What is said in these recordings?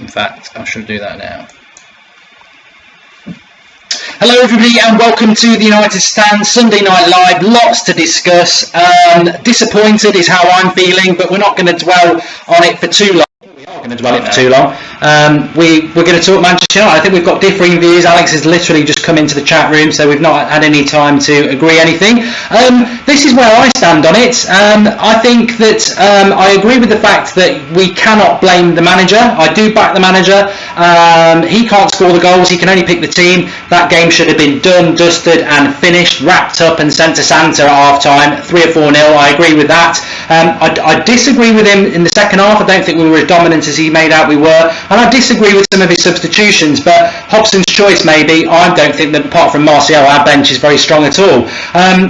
In fact, I should do that now. Hello everybody and welcome to the United Stand Sunday Night Live. Lots to discuss. Disappointed is how I'm feeling, but we're not going to dwell on it for too long. We are going to dwell on it for too long. We're going to talk Manchester United. I think we've got differing views. Alex has literally just come into the chat room, so we've not had any time to agree anything. This is where I stand on it. I think that I agree with the fact that we cannot blame the manager. I do back the manager. He can't score the goals. He can only pick the team. That game should have been done, dusted and finished, wrapped up and sent to Santa at half-time, 3 or 4-0. I agree with that. I disagree with him in the second half. I don't think we were as dominant as he made out we were. And I disagree with some of his substitutions, but Hobson's choice maybe. I don't think that apart from Martial, our bench is very strong at all.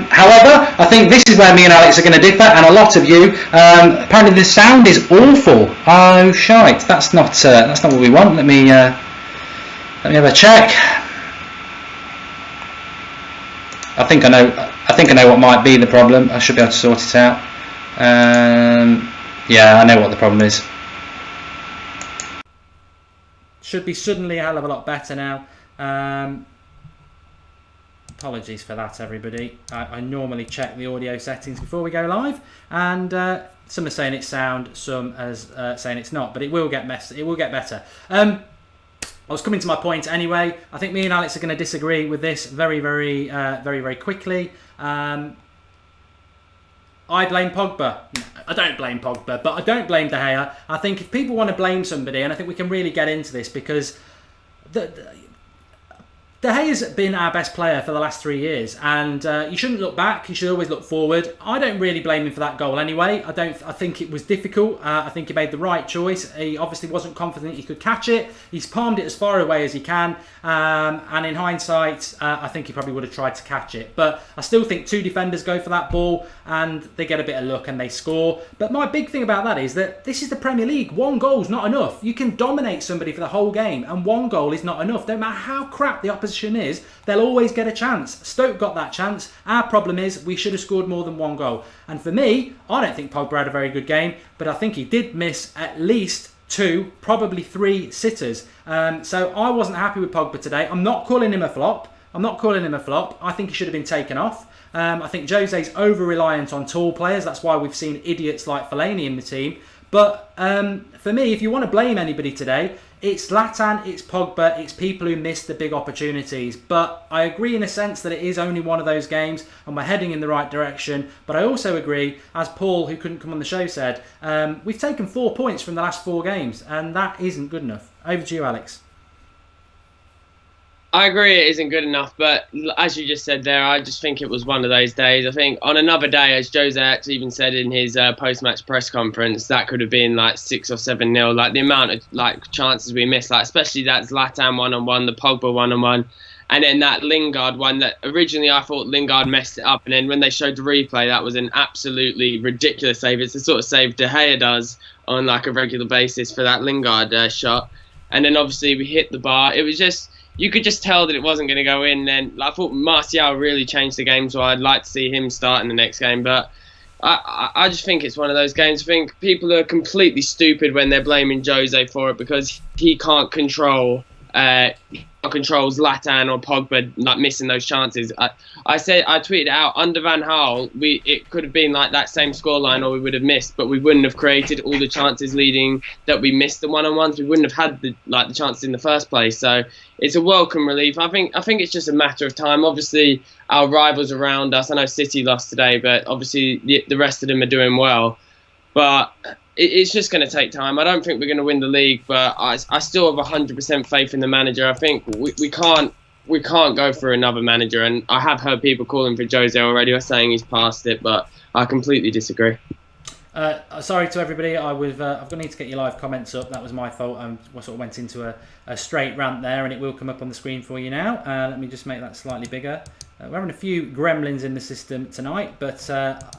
However, I think this is where me and Alex are going to differ, and a lot of you. Apparently the sound is awful. Oh shite, that's not what we want. Let me have a check. I think I know what might be the problem. I should be able to sort it out. Yeah, I know what the problem is. Should be suddenly a hell of a lot better now. Apologies for that, everybody. I normally check the audio settings before we go live, and some are saying it's sound, some are saying it's not, but it will get better. I was coming to my point anyway. I think me and Alex are going to disagree with this very quickly. I blame Pogba. I don't blame Pogba, but I don't blame De Gea. I think if people want to blame somebody, and I think we can really get into this, because De Gea's been our best player for the last 3 years, and you shouldn't look back. You should always look forward. I don't really blame him for that goal anyway. I think it was difficult. I think he made the right choice. He obviously wasn't confident he could catch it. He's palmed it as far away as he can, and in hindsight, I think he probably would have tried to catch it. But I still think 2 defenders go for that ball, and they get a bit of luck and they score. But my big thing about that is that this is the Premier League. 1 goal's not enough. You can dominate somebody for the whole game, and 1 goal is not enough. No matter how crap the opposition is, they'll always get a chance. Stoke got that chance. Our problem is we should have scored more than 1 goal. And for me, I don't think Pogba had a very good game, but I think he did miss at least 2, probably 3 sitters. So I wasn't happy with Pogba today. I'm not calling him a flop. I think he should have been taken off. I think Jose's over-reliant on tall players. That's why we've seen idiots like Fellaini in the team. But for me, if you want to blame anybody today, it's Zlatan, it's Pogba, it's people who missed the big opportunities. But I agree in a sense that it is only one of those games and we're heading in the right direction. But I also agree, as Paul, who couldn't come on the show, said, we've taken 4 points from the last 4 games, and that isn't good enough. Over to you, Alex. I agree it isn't good enough, but as you just said there, I just think it was one of those days. I think on another day, as Jose actually even said in his post-match press conference, that could have been like 6 or 7-0. Like the amount of like chances we missed, like especially that Zlatan one-on-one, the Pogba one-on-one, and then that Lingard one that originally I thought Lingard messed it up, and then when they showed the replay, that was an absolutely ridiculous save. It's the sort of save De Gea does on like a regular basis for that Lingard shot, and then obviously we hit the bar. It was just. You could just tell that it wasn't going to go in. Then I thought Martial really changed the game, so I'd like to see him start in the next game. But I just think it's one of those games. I think people are completely stupid when they're blaming Jose for it because he can't control Zlatan or Pogba like missing those chances. I tweeted out under Van Gaal, it could have been like that same scoreline or we would have missed, but we wouldn't have created all the chances leading that we missed the one-on-ones. We wouldn't have had the chances in the first place. So it's a welcome relief. I think it's just a matter of time. Obviously, our rivals around us. I know City lost today, but obviously the rest of them are doing well. But it's just going to take time. I don't think we're going to win the league, but I still have 100% faith in the manager. I think we can't go for another manager, and I have heard people calling for Jose already or saying he's past it, but I completely disagree. Sorry to everybody. I've got to need to get your live comments up. That was my fault. I sort of went into a straight rant there, and it will come up on the screen for you now. Let me just make that slightly bigger. We're having a few gremlins in the system tonight, but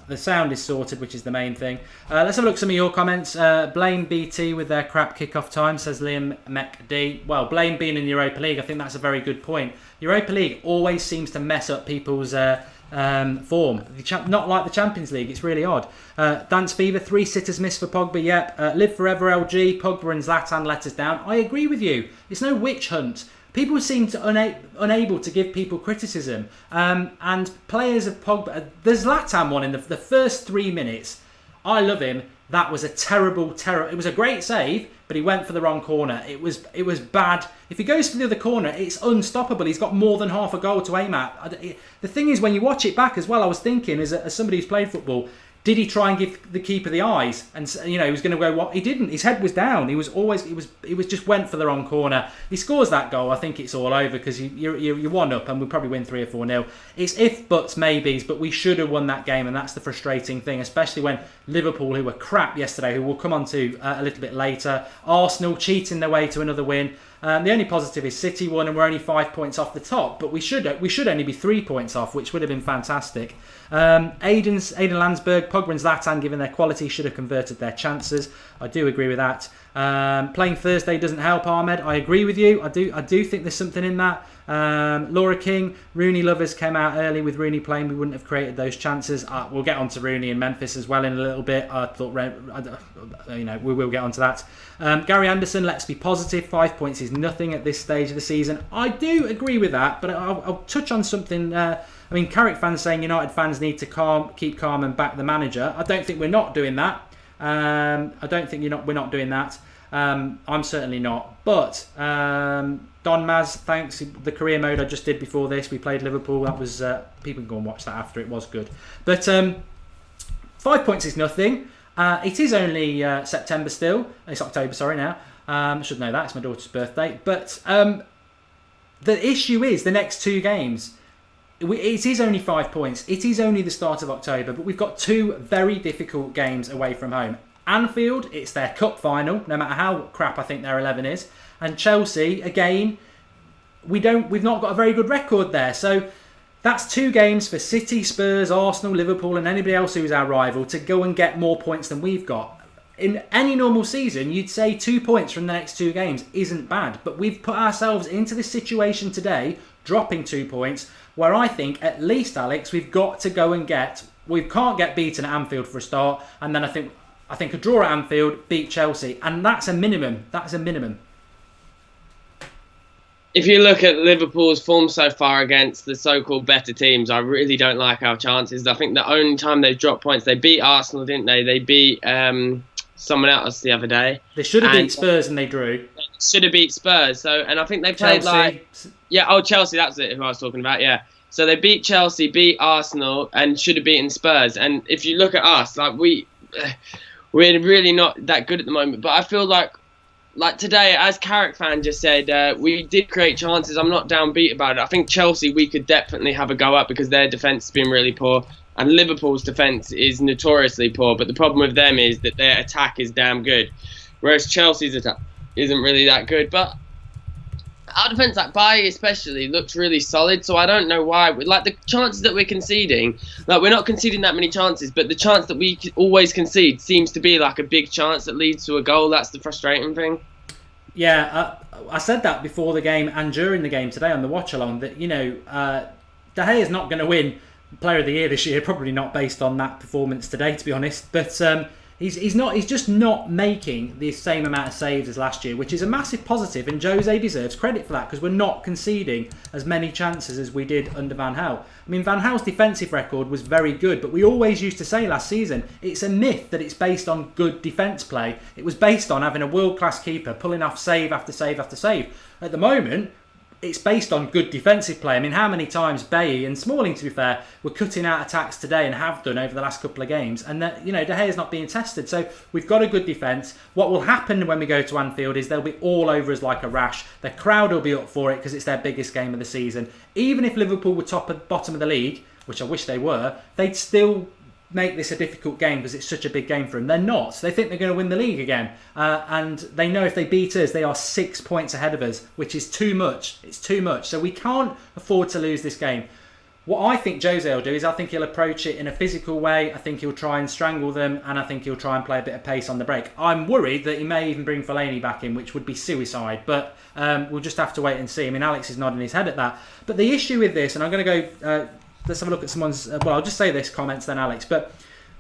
the sound is sorted, which is the main thing. Let's have a look at some of your comments. Blame BT with their crap kickoff time, says Liam McD. Well, blame being in the Europa League. I think that's a very good point. Europa League always seems to mess up people's form. Not like the Champions League. It's really odd. Dance Fever, 3 sitters missed for Pogba. Yep. Live Forever LG. Pogba and Zlatan let us down. I agree with you. It's no witch hunt. People seem to unable to give people criticism. And players of Pogba... The Zlatan one in the first 3 minutes, I love him. That was a terrible... It was a great save, but he went for the wrong corner. It was bad. If he goes for the other corner, it's unstoppable. He's got more than half a goal to aim at. The thing is, when you watch it back as well, I was thinking, as somebody who's played football... Did he try and give the keeper the eyes? And he was going to go. What he didn't. His head was down. He was just went for the wrong corner. He scores that goal. I think it's all over because you're 1-up and we'll probably win 3 or 4-0. It's if buts maybes, but we should have won that game, and that's the frustrating thing, especially when Liverpool, who were crap yesterday, who we'll come on to a little bit later, Arsenal cheating their way to another win. The only positive is City won, and we're only 5 points off the top, but we should only be 3 points off, which would have been fantastic. Aiden Landsberg, Pogba and Zlatan, given their quality, should have converted their chances. I do agree with that. Playing Thursday doesn't help, Ahmed. I agree with you. I do think there's something in that. Laura King, Rooney lovers came out early. With Rooney playing, we wouldn't have created those chances. We'll get on to Rooney and Memphis as well in a little bit. I thought, we will get on to that. Gary Anderson, let's be positive. 5 points is nothing at this stage of the season. I do agree with that, but I'll touch on something. Carrick fans saying United fans need to keep calm and back the manager. I don't think we're not doing that. We're not doing that. I'm certainly not. But Don Maz, thanks. The career mode I just did before this, we played Liverpool. That was people can go and watch that after. It was good. But 5 points is nothing. It is only September still. It's October, sorry now. I should know that. It's my daughter's birthday. But the issue is the next 2 games. It is only 5 points. It is only the start of October, but we've got 2 very difficult games away from home. Anfield, it's their cup final, no matter how crap I think their 11 is. And Chelsea, again, we've not got a very good record there. So that's 2 games for City, Spurs, Arsenal, Liverpool, and anybody else who's our rival to go and get more points than we've got. In any normal season, you'd say 2 points from the next 2 games isn't bad. But we've put ourselves into this situation today, dropping 2 points, where I think, at least, Alex, we've got to go and we can't get beaten at Anfield for a start, and then I think a draw at Anfield, beat Chelsea, and that's a minimum. That's a minimum. If you look at Liverpool's form so far against the so-called better teams, I really don't like our chances. I think the only time they've dropped points, they beat Arsenal, didn't they? They beat someone else the other day. They should have beat Spurs and they drew. They should have beat Spurs. And I think they played Chelsea, that's it, who I was talking about, yeah. So they beat Chelsea, beat Arsenal, and should have beaten Spurs. And if you look at us, we're really not that good at the moment. But I feel like today, as Carrick fan just said, we did create chances. I'm not downbeat about it. I think Chelsea, we could definitely have a go at because their defence has been really poor. And Liverpool's defence is notoriously poor. But the problem with them is that their attack is damn good. Whereas Chelsea's attack isn't really that good. But our defence, Bailly especially, looks really solid. So I don't know why. The chances that we're conceding, we're not conceding that many chances. But the chance that we always concede seems to be a big chance that leads to a goal. That's the frustrating thing. Yeah, I said that before the game and during the game today on the watch-along that, De Gea is not going to win Player of the Year this year, probably not based on that performance today, to be honest. But he's just not making the same amount of saves as last year, which is a massive positive, and Jose deserves credit for that because we're not conceding as many chances as we did under Van Gaal. Van Gaal's defensive record was very good, but we always used to say last season it's a myth that it's based on good defence play. It was based on having a world-class keeper pulling off save after save after save. At the moment, it's based on good defensive play. How many times Bailly and Smalling, to be fair, were cutting out attacks today and have done over the last couple of games, and that De Gea's not being tested. So we've got a good defence. What will happen when we go to Anfield is they'll be all over us like a rash. The crowd will be up for it because it's their biggest game of the season. Even if Liverpool were bottom of the league, which I wish they were, they'd still make this a difficult game because it's such a big game for them. They're not. They think they're going to win the league again. And they know if they beat us, they are 6 points ahead of us, which is too much. It's too much. So we can't afford to lose this game. What I think Jose will do is I think he'll approach it in a physical way. I think he'll try and strangle them, and I think he'll try and play a bit of pace on the break. I'm worried that he may even bring Fellaini back in, which would be suicide. But we'll just have to wait and see. Alex is nodding his head at that. But the issue with this, and I'm going to go let's have a look at someone's. Well, I'll just say this comments then, Alex. But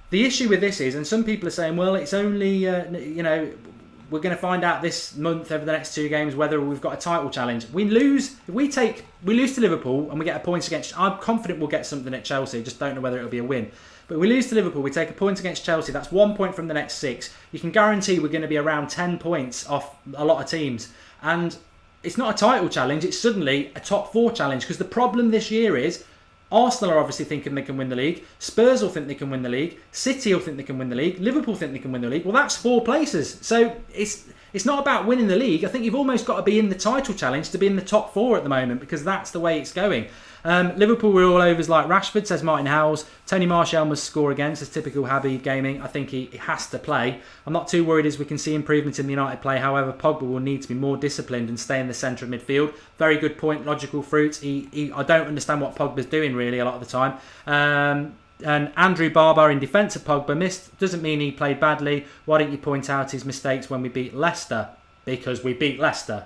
the issue with this is, and some people are saying, well, it's only we're going to find out this month over the next 2 games whether we've got a title challenge. We lose to Liverpool and we get a point against. I'm confident we'll get something at Chelsea. Just don't know whether it'll be a win. But we lose to Liverpool, we take a point against Chelsea. That's 1 point from the next 6. You can guarantee we're going to be around 10 points off a lot of teams. And it's not a title challenge. It's suddenly a top 4 challenge. Because the problem this year is Arsenal are obviously thinking they can win the league. Spurs will think they can win the league. City will think they can win the league. Liverpool think they can win the league. Well, that's 4 places. So it's not about winning the league. I think you've almost got to be in the title challenge to be in the top 4 at the moment, because that's the way it's going. Liverpool were all overs like Rashford, says Martin Howells. Tony Martial must score again, says typical Habib Gaming. I think he has to play. I'm not too worried as we can see improvement in the United play. However, Pogba will need to be more disciplined and stay in the centre of midfield. Very good point, logical fruit. I don't understand what Pogba's doing really a lot of the time. And Andrew Barber in defence of Pogba missed. Doesn't mean he played badly. Why don't you point out his mistakes when we beat Leicester? Because we beat Leicester.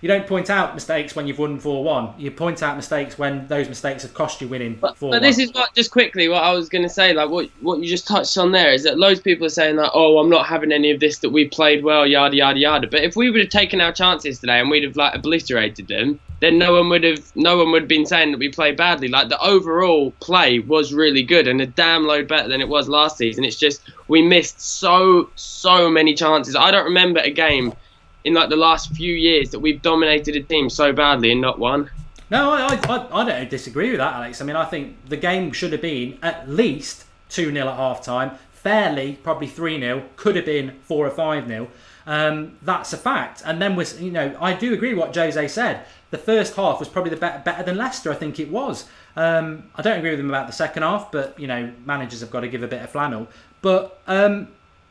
You don't point out mistakes when you've won 4-1. You point out mistakes when those mistakes have cost you winning 4-1. But this is just quickly what I was going to say. Like what you just touched on there is that loads of people are saying that, oh, I'm not having any of this, that we played well, yada yada yada. But if we would have taken our chances today and we'd have obliterated them, then no one would have been saying that we played badly. Like, the overall play was really good and a damn load better than it was last season. It's just we missed so many chances. I don't remember a game in the last few years that we've dominated a team so badly and not won. No, I don't disagree with that, Alex. I mean, I think the game should have been at least 2-0 at half time. Fairly, probably 3-0. Could have been 4 or 5-0. That's a fact. And then I do agree with what Jose said. The first half was probably better than Leicester. I think it was. I don't agree with him about the second half, but managers have got to give a bit of flannel. But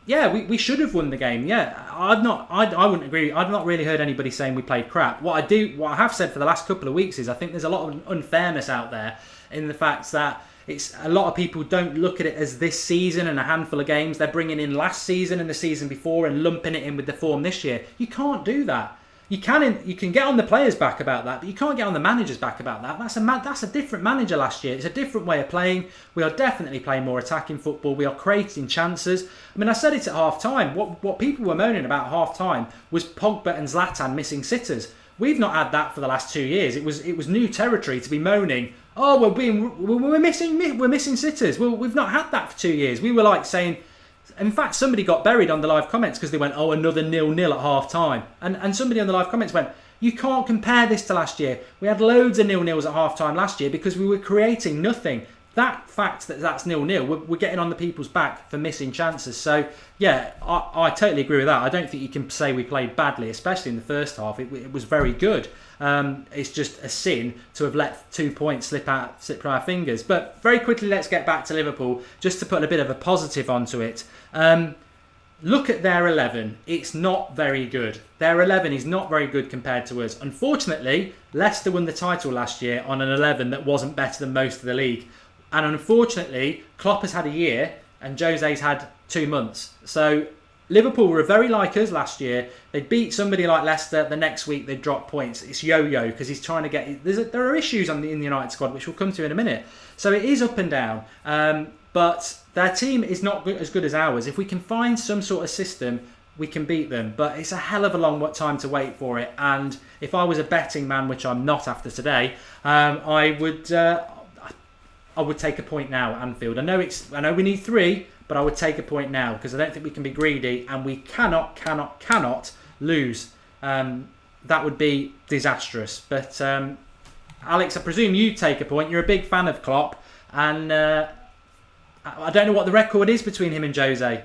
we should have won the game. Yeah, I wouldn't agree. I've not really heard anybody saying we played crap. What I have said for the last couple of weeks is I think there's a lot of unfairness out there in the fact that it's a lot of people don't look at it as this season and a handful of games. They're bringing in last season and the season before and lumping it in with the form this year. You can't do that. You can get on the players' back about that, but you can't get on the manager's back about that. That's a different manager last year. It's a different way of playing. We are definitely playing more attacking football. We are creating chances. I mean, I said it at half time. What people were moaning about at half time was Pogba and Zlatan missing sitters. We've not had that for the last 2 years. It was new territory to be moaning. Oh, we're missing sitters. Well, we've not had that for 2 years. We were like saying. In fact, somebody got buried on the live comments because they went, oh, another 0-0 at half time. And somebody on the live comments went, you can't compare this to last year. We had loads of 0-0s at half time last year because we were creating nothing. That fact that's 0-0, we're getting on the people's back for missing chances. So, yeah, I totally agree with that. I don't think you can say we played badly, especially in the first half. It was very good. It's just a sin to have let 2 points slip through our fingers. But very quickly, let's get back to Liverpool, just to put a bit of a positive onto it. Look at their 11. It's not very good. Their 11 is not very good compared to us. Unfortunately, Leicester won the title last year on an 11 that wasn't better than most of the league. And unfortunately, Klopp has had a year and Jose's had 2 months. So Liverpool were very like us last year. They beat somebody like Leicester. The next week they drop points. It's yo-yo because he's trying to get. There are issues in the United squad which we'll come to in a minute. So it is up and down. But their team is not as good as ours. If we can find some sort of system, we can beat them. But it's a hell of a long time to wait for it. And if I was a betting man, which I'm not after today, I would take a point now at Anfield. I know we need 3. But I would take a point now because I don't think we can be greedy and we cannot lose. That would be disastrous. But Alex, I presume you take a point. You're a big fan of Klopp, and I don't know what the record is between him and Jose.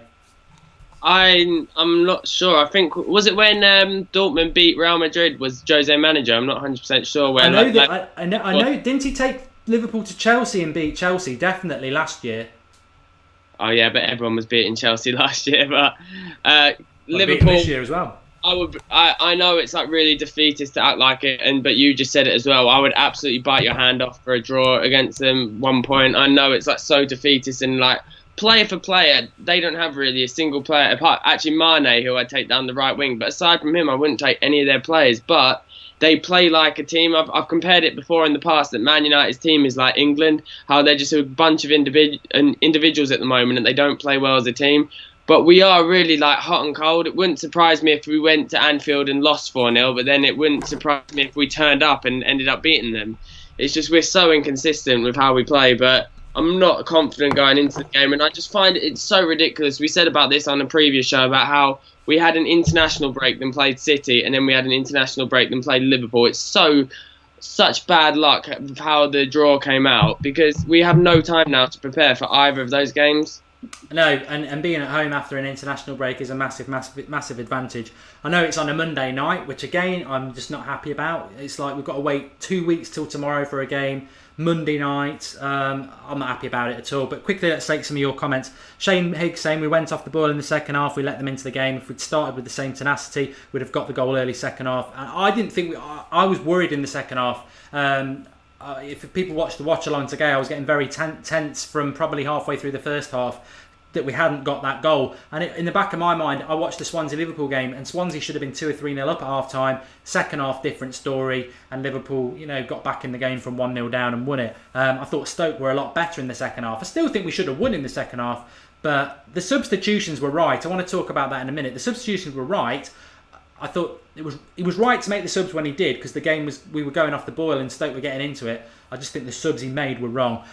I'm not sure. I think was it when Dortmund beat Real Madrid? Was Jose manager? I'm not 100% sure. When I know. Didn't he take Liverpool to Chelsea and beat Chelsea? Definitely last year. Oh yeah, but everyone was beating Chelsea last year. But Liverpool this year as well. I know it's really defeatist to act like it, but you just said it as well. I would absolutely bite your hand off for a draw against them 1 point. I know it's so defeatist and player for player, they don't have really a single player apart. Actually, Mane, who I'd take down the right wing, but aside from him, I wouldn't take any of their players. But they play like a team. I've compared it before in the past that Man United's team is like England, how they're just a bunch of individuals at the moment and they don't play well as a team. But we are really like hot and cold. It wouldn't surprise me if we went to Anfield and lost 4-0, but then it wouldn't surprise me if we turned up and ended up beating them. It's just we're so inconsistent with how we play, but I'm not confident going into the game, and I just find it's so ridiculous. We said about this on a previous show about how we had an international break, then played City, and then we had an international break, then played Liverpool. It's such bad luck of how the draw came out because we have no time now to prepare for either of those games. No, and being at home after an international break is a massive advantage. I know it's on a Monday night, which again, I'm just not happy about. It's like we've got to wait 2 weeks till tomorrow for a game. Monday night, I'm not happy about it at all. But quickly, let's take some of your comments. Shane Higgs saying we went off the ball in the second half. We let them into the game. If we'd started with the same tenacity, we'd have got the goal early second half. And I didn't think I was worried in the second half. If people watched the watch along today, I was getting very tense from probably halfway through the first half that we hadn't got that goal. And in the back of my mind, I watched the Swansea-Liverpool game, and Swansea should have been 2 or 3-0 up at half-time. Second half, different story, and Liverpool, got back in the game from 1-0 down and won it. I thought Stoke were a lot better in the second half. I still think we should have won in the second half, but the substitutions were right. I want to talk about that in a minute. The substitutions were right. I thought it was right to make the subs when he did because the game we were going off the boil and Stoke were getting into it. I just think the subs he made were wrong.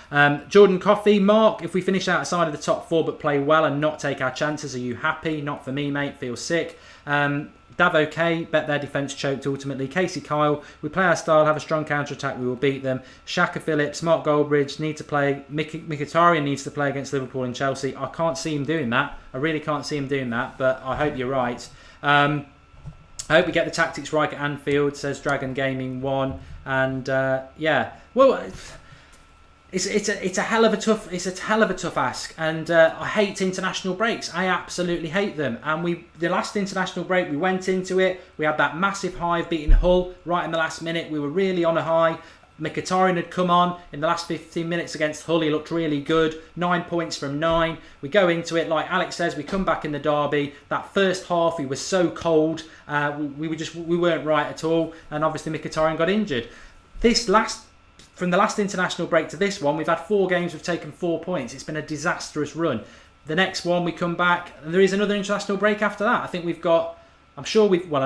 Jordan Coffey, Mark, if we finish outside of the top 4 but play well and not take our chances, are you happy? Not for me, mate. Feel sick. Davo K, bet their defence choked ultimately. Casey Kyle, we play our style, have a strong counter-attack, we will beat them. Shaka Phillips, Mark Goldbridge need to play. Mkhitaryan needs to play against Liverpool and Chelsea. I can't see him doing that. I really can't see him doing that, but I hope you're right. I hope we get the tactics right at Anfield, says Dragon Gaming 1. And well, it's a hell of a tough ask. And I hate international breaks. I absolutely hate them. And the last international break, we went into it. We had that massive high of beating Hull right in the last minute. We were really on a high. Mkhitaryan had come on in the last 15 minutes against Hull. He looked really good. 9 points from 9. We go into it, like Alex says, we come back in the derby. That first half, he was so cold. We weren't right at all. And obviously Mkhitaryan got injured. From the last international break to this one, we've had 4 games, we've taken 4 points. It's been a disastrous run. The next one, we come back, and there is another international break after that. I think we've got... I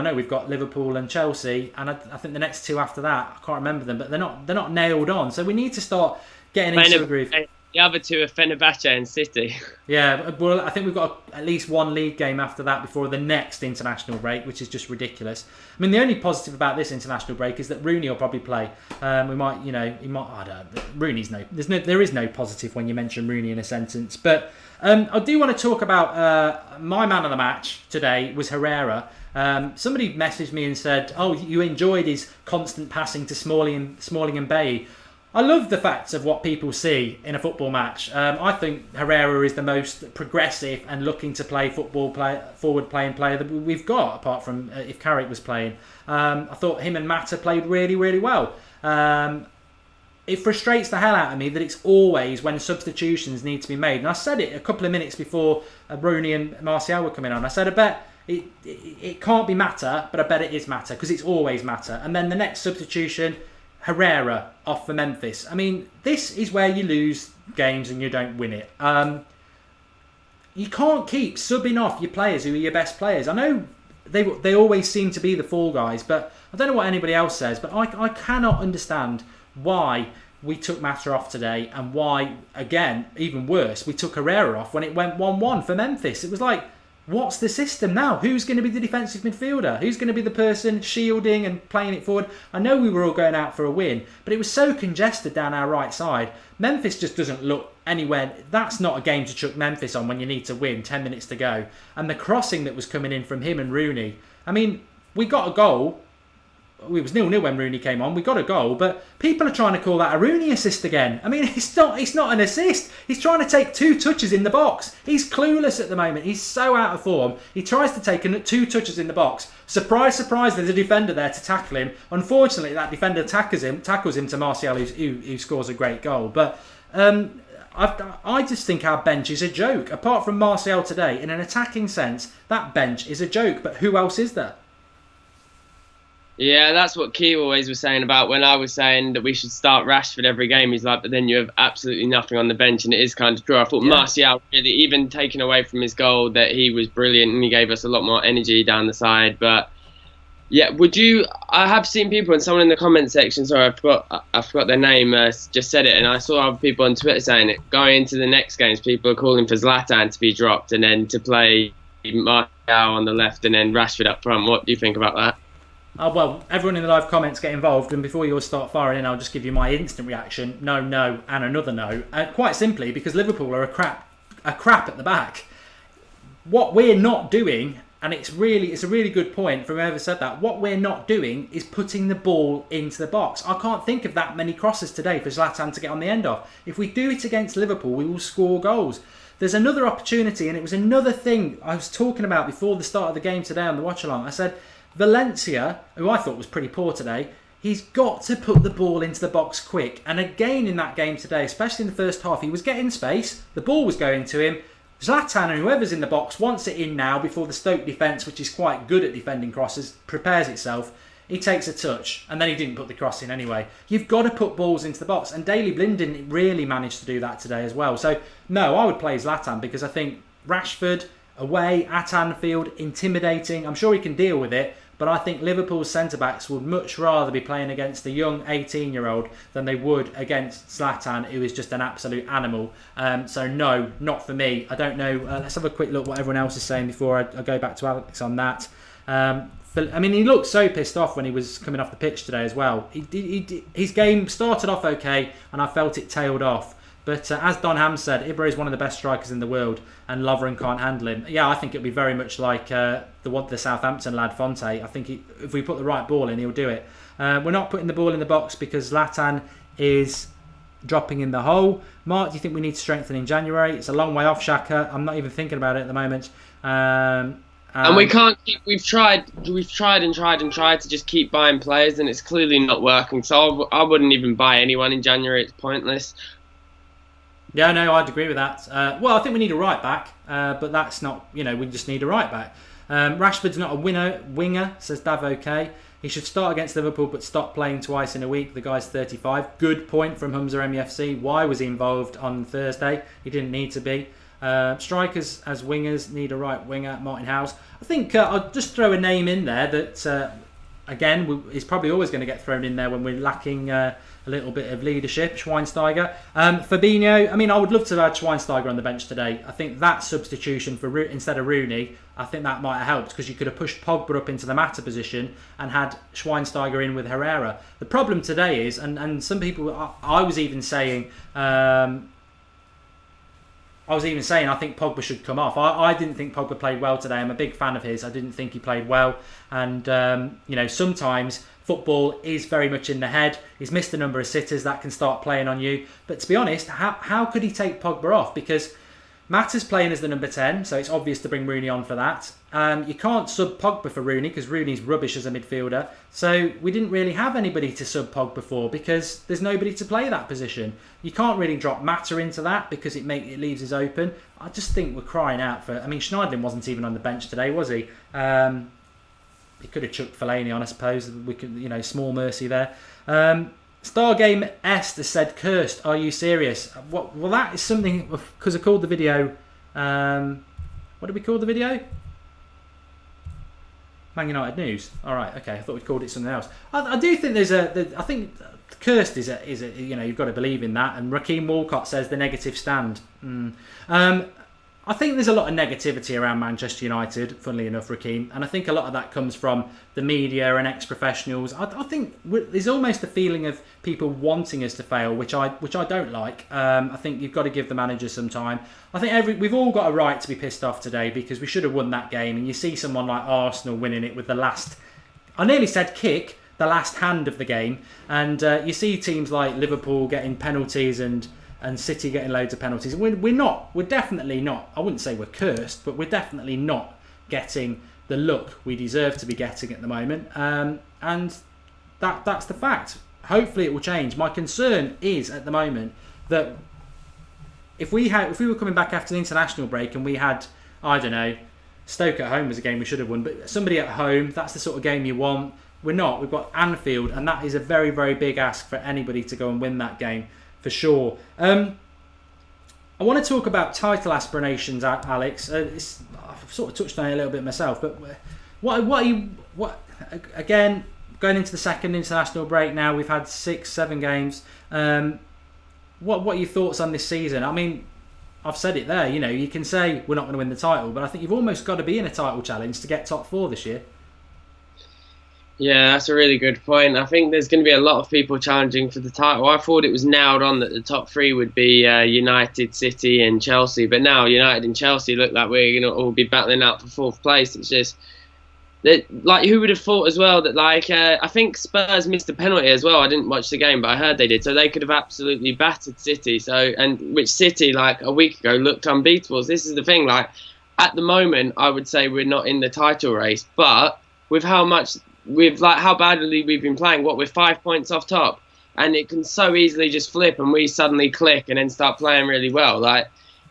know we've got Liverpool and Chelsea, and I think the next 2 after that, I can't remember them, but they're not nailed on. So we need to start getting into the groove. The other 2 are Fenerbahce and City. Yeah, well, I think we've got at least 1 league game after that before the next international break, which is just ridiculous. I mean, the only positive about this international break is that Rooney will probably play. We might, he might. I don't know. There is no positive when you mention Rooney in a sentence. But I do want to talk about my man of the match today was Herrera. Somebody messaged me and said, "Oh, you enjoyed his constant passing to Smalling and Bailly." I love the facts of what people see in a football match. I think Herrera is the most progressive and looking to play forward playing player that we've got, apart from if Carrick was playing. I thought him and Mata played really, really well. It frustrates the hell out of me that it's always when substitutions need to be made. And I said it a couple of minutes before Rooney and Martial were coming on. I said, I bet it can't be Mata, but I bet it is Mata because it's always Mata. And then the next substitution, Herrera off for Memphis. I mean, this is where you lose games and you don't win it. You can't keep subbing off your players who are your best players. I know they always seem to be the fall guys, but I don't know what anybody else says, but I cannot understand why we took Mata off today and why, again, even worse, we took Herrera off when it went 1-1 for Memphis. It was like, what's the system now? Who's going to be the defensive midfielder? Who's going to be the person shielding and playing it forward? I know we were all going out for a win, but it was so congested down our right side. Memphis just doesn't look anywhere. That's not a game to chuck Memphis on when you need to win, 10 minutes to go. And the crossing that was coming in from him and Rooney. I mean, we got a goal. It was 0-0 when Rooney came on. We got a goal, but people are trying to call that a Rooney assist again. I mean, it's not an assist. He's trying to take 2 touches in the box. He's clueless at the moment. He's so out of form. He tries to take 2 touches in the box. Surprise, surprise, there's a defender there to tackle him. Unfortunately, that defender tackles him to Martial, who scores a great goal. But I just think our bench is a joke. Apart from Martial today, in an attacking sense, that bench is a joke. But who else is there? Yeah, that's what Key always was saying about when I was saying that we should start Rashford every game. He's like, but then you have absolutely nothing on the bench, and it is kind of true. I thought Martial, really, even taken away from his goal, that he was brilliant and he gave us a lot more energy down the side. But yeah, would you? I have seen people, and someone in the comment section, sorry, I forgot their name, just said it, and I saw other people on Twitter saying it. Going into the next games, people are calling for Zlatan to be dropped and then to play Martial on the left and then Rashford up front. What do you think about that? Well, everyone in the live comments get involved, and before you all start firing in, I'll just give you my instant reaction: no, and another no. Quite simply, because Liverpool are a crap at the back. What we're not doing, and it's a really good point from whoever said that. What we're not doing is putting the ball into the box. I can't think of that many crosses today for Zlatan to get on the end of. If we do it against Liverpool, we will score goals. There's another opportunity, and it was another thing I was talking about before the start of the game today on the watch along. I said, Valencia, who I thought was pretty poor today, he's got to put the ball into the box quick. And again in that game today, especially in the first half, he was getting space, the ball was going to him. Zlatan and whoever's in the box wants it in now before the Stoke defence, which is quite good at defending crosses, prepares itself. He takes a touch, and then he didn't put the cross in anyway. You've got to put balls into the box, and Daley Blind didn't really manage to do that today as well. So, no, I would play Zlatan because I think Rashford away at Anfield, intimidating. I'm sure he can deal with it, but I think Liverpool's centre-backs would much rather be playing against a young 18-year-old than they would against Zlatan, who is just an absolute animal. So no, not for me. I don't know. Let's have a quick look what everyone else is saying before I go back to Alex on that. He looked so pissed off when he was coming off the pitch today as well. His game started off okay, and I felt it tailed off. But as Don Ham said, Ibra is one of the best strikers in the world, and Lovren can't handle him. Yeah, I think it'll be very much like the Southampton lad Fonte. I think if we put the right ball in, he'll do it. We're not putting the ball in the box because Zlatan is dropping in the hole. Mark, do you think we need to strengthen in January? It's a long way off, Shaka. I'm not even thinking about it at the moment. And we can't keep. We've tried to just keep buying players, and it's clearly not working. So I wouldn't even buy anyone in January. It's pointless. Yeah, no, I'd agree with that. Well, I think we need a right back, but that's not, we just need a right back. Rashford's not a winger, says Dav OK. He should start against Liverpool, but stop playing twice in a week. The guy's 35. Good point from Humza MEFC. Why was he involved on Thursday? He didn't need to be. Strikers as wingers need a right winger, Martin Howes. I think I'll just throw a name in there that, again, is probably always going to get thrown in there when we're lacking a little bit of leadership. Schweinsteiger. Fabinho, I would love to have had Schweinsteiger on the bench today. I think that substitution for instead of Rooney, I think that might have helped because you could have pushed Pogba up into the Mata position and had Schweinsteiger in with Herrera. The problem today is, and some people, I was even saying I think Pogba should come off. I didn't think Pogba played well today. I'm a big fan of his. I didn't think he played well. And, sometimes football is very much in the head. He's missed a number of sitters that can start playing on you. But to be honest, how could he take Pogba off? Because Mata's playing as the number 10, so it's obvious to bring Rooney on for that. You can't sub Pogba for Rooney because Rooney's rubbish as a midfielder. So we didn't really have anybody to sub Pogba for because there's nobody to play that position. You can't really drop Mata into that because it leaves us open. I just think we're crying out for... Schneidlin wasn't even on the bench today, was he? He could have chucked Fellaini on, I suppose. We could, small mercy there. Stargame Est has said, "Cursed, are you serious?" Well, that is something because I called the video. What did we call the video? Man United News. All right, okay. I thought we'd called it something else. I do think I think cursed is a you've got to believe in that. And Raheem Walcott says the negative stand. I think there's a lot of negativity around Manchester United, funnily enough, Raheem, and I think a lot of that comes from the media and ex-professionals. I think there's almost a feeling of people wanting us to fail, which I don't like. I think you've got to give the manager some time. I think we've all got a right to be pissed off today because we should have won that game, and you see someone like Arsenal winning it with the last, I nearly said kick, the last hand of the game, and you see teams like Liverpool getting penalties and City getting loads of penalties. We're definitely not, I wouldn't say we're cursed, but we're definitely not getting the look we deserve to be getting at the moment. And that's the fact. Hopefully it will change. My concern is at the moment that if we were coming back after the international break and we had, I don't know, Stoke at home was a game we should have won, but somebody at home, that's the sort of game you want. We're not. We've got Anfield, and that is a very, very big ask for anybody to go and win that game, for sure. I want to talk about title aspirations, Alex. I've sort of touched on it a little bit myself, but what again, going into the second international break now, we've had 6-7 games. What are your thoughts on this season? I mean, I've said it there, you can say we're not going to win the title, but I think you've almost got to be in a title challenge to get top 4 this year. Yeah, that's a really good point. I think there's going to be a lot of people challenging for the title. I thought it was nailed on that the top 3 would be United, City and Chelsea, but now United and Chelsea look like we're going to all be battling out for 4th place. It's just, like, who would have thought as well that, like, I think Spurs missed a penalty as well. I didn't watch the game, but I heard they did. So they could have absolutely battered City. Which City, like, a week ago looked unbeatable. So this is the thing, like, at the moment, I would say we're not in the title race, but with how badly we've been playing, we're 5 points off top, and it can so easily just flip and we suddenly click and then start playing really well. Like,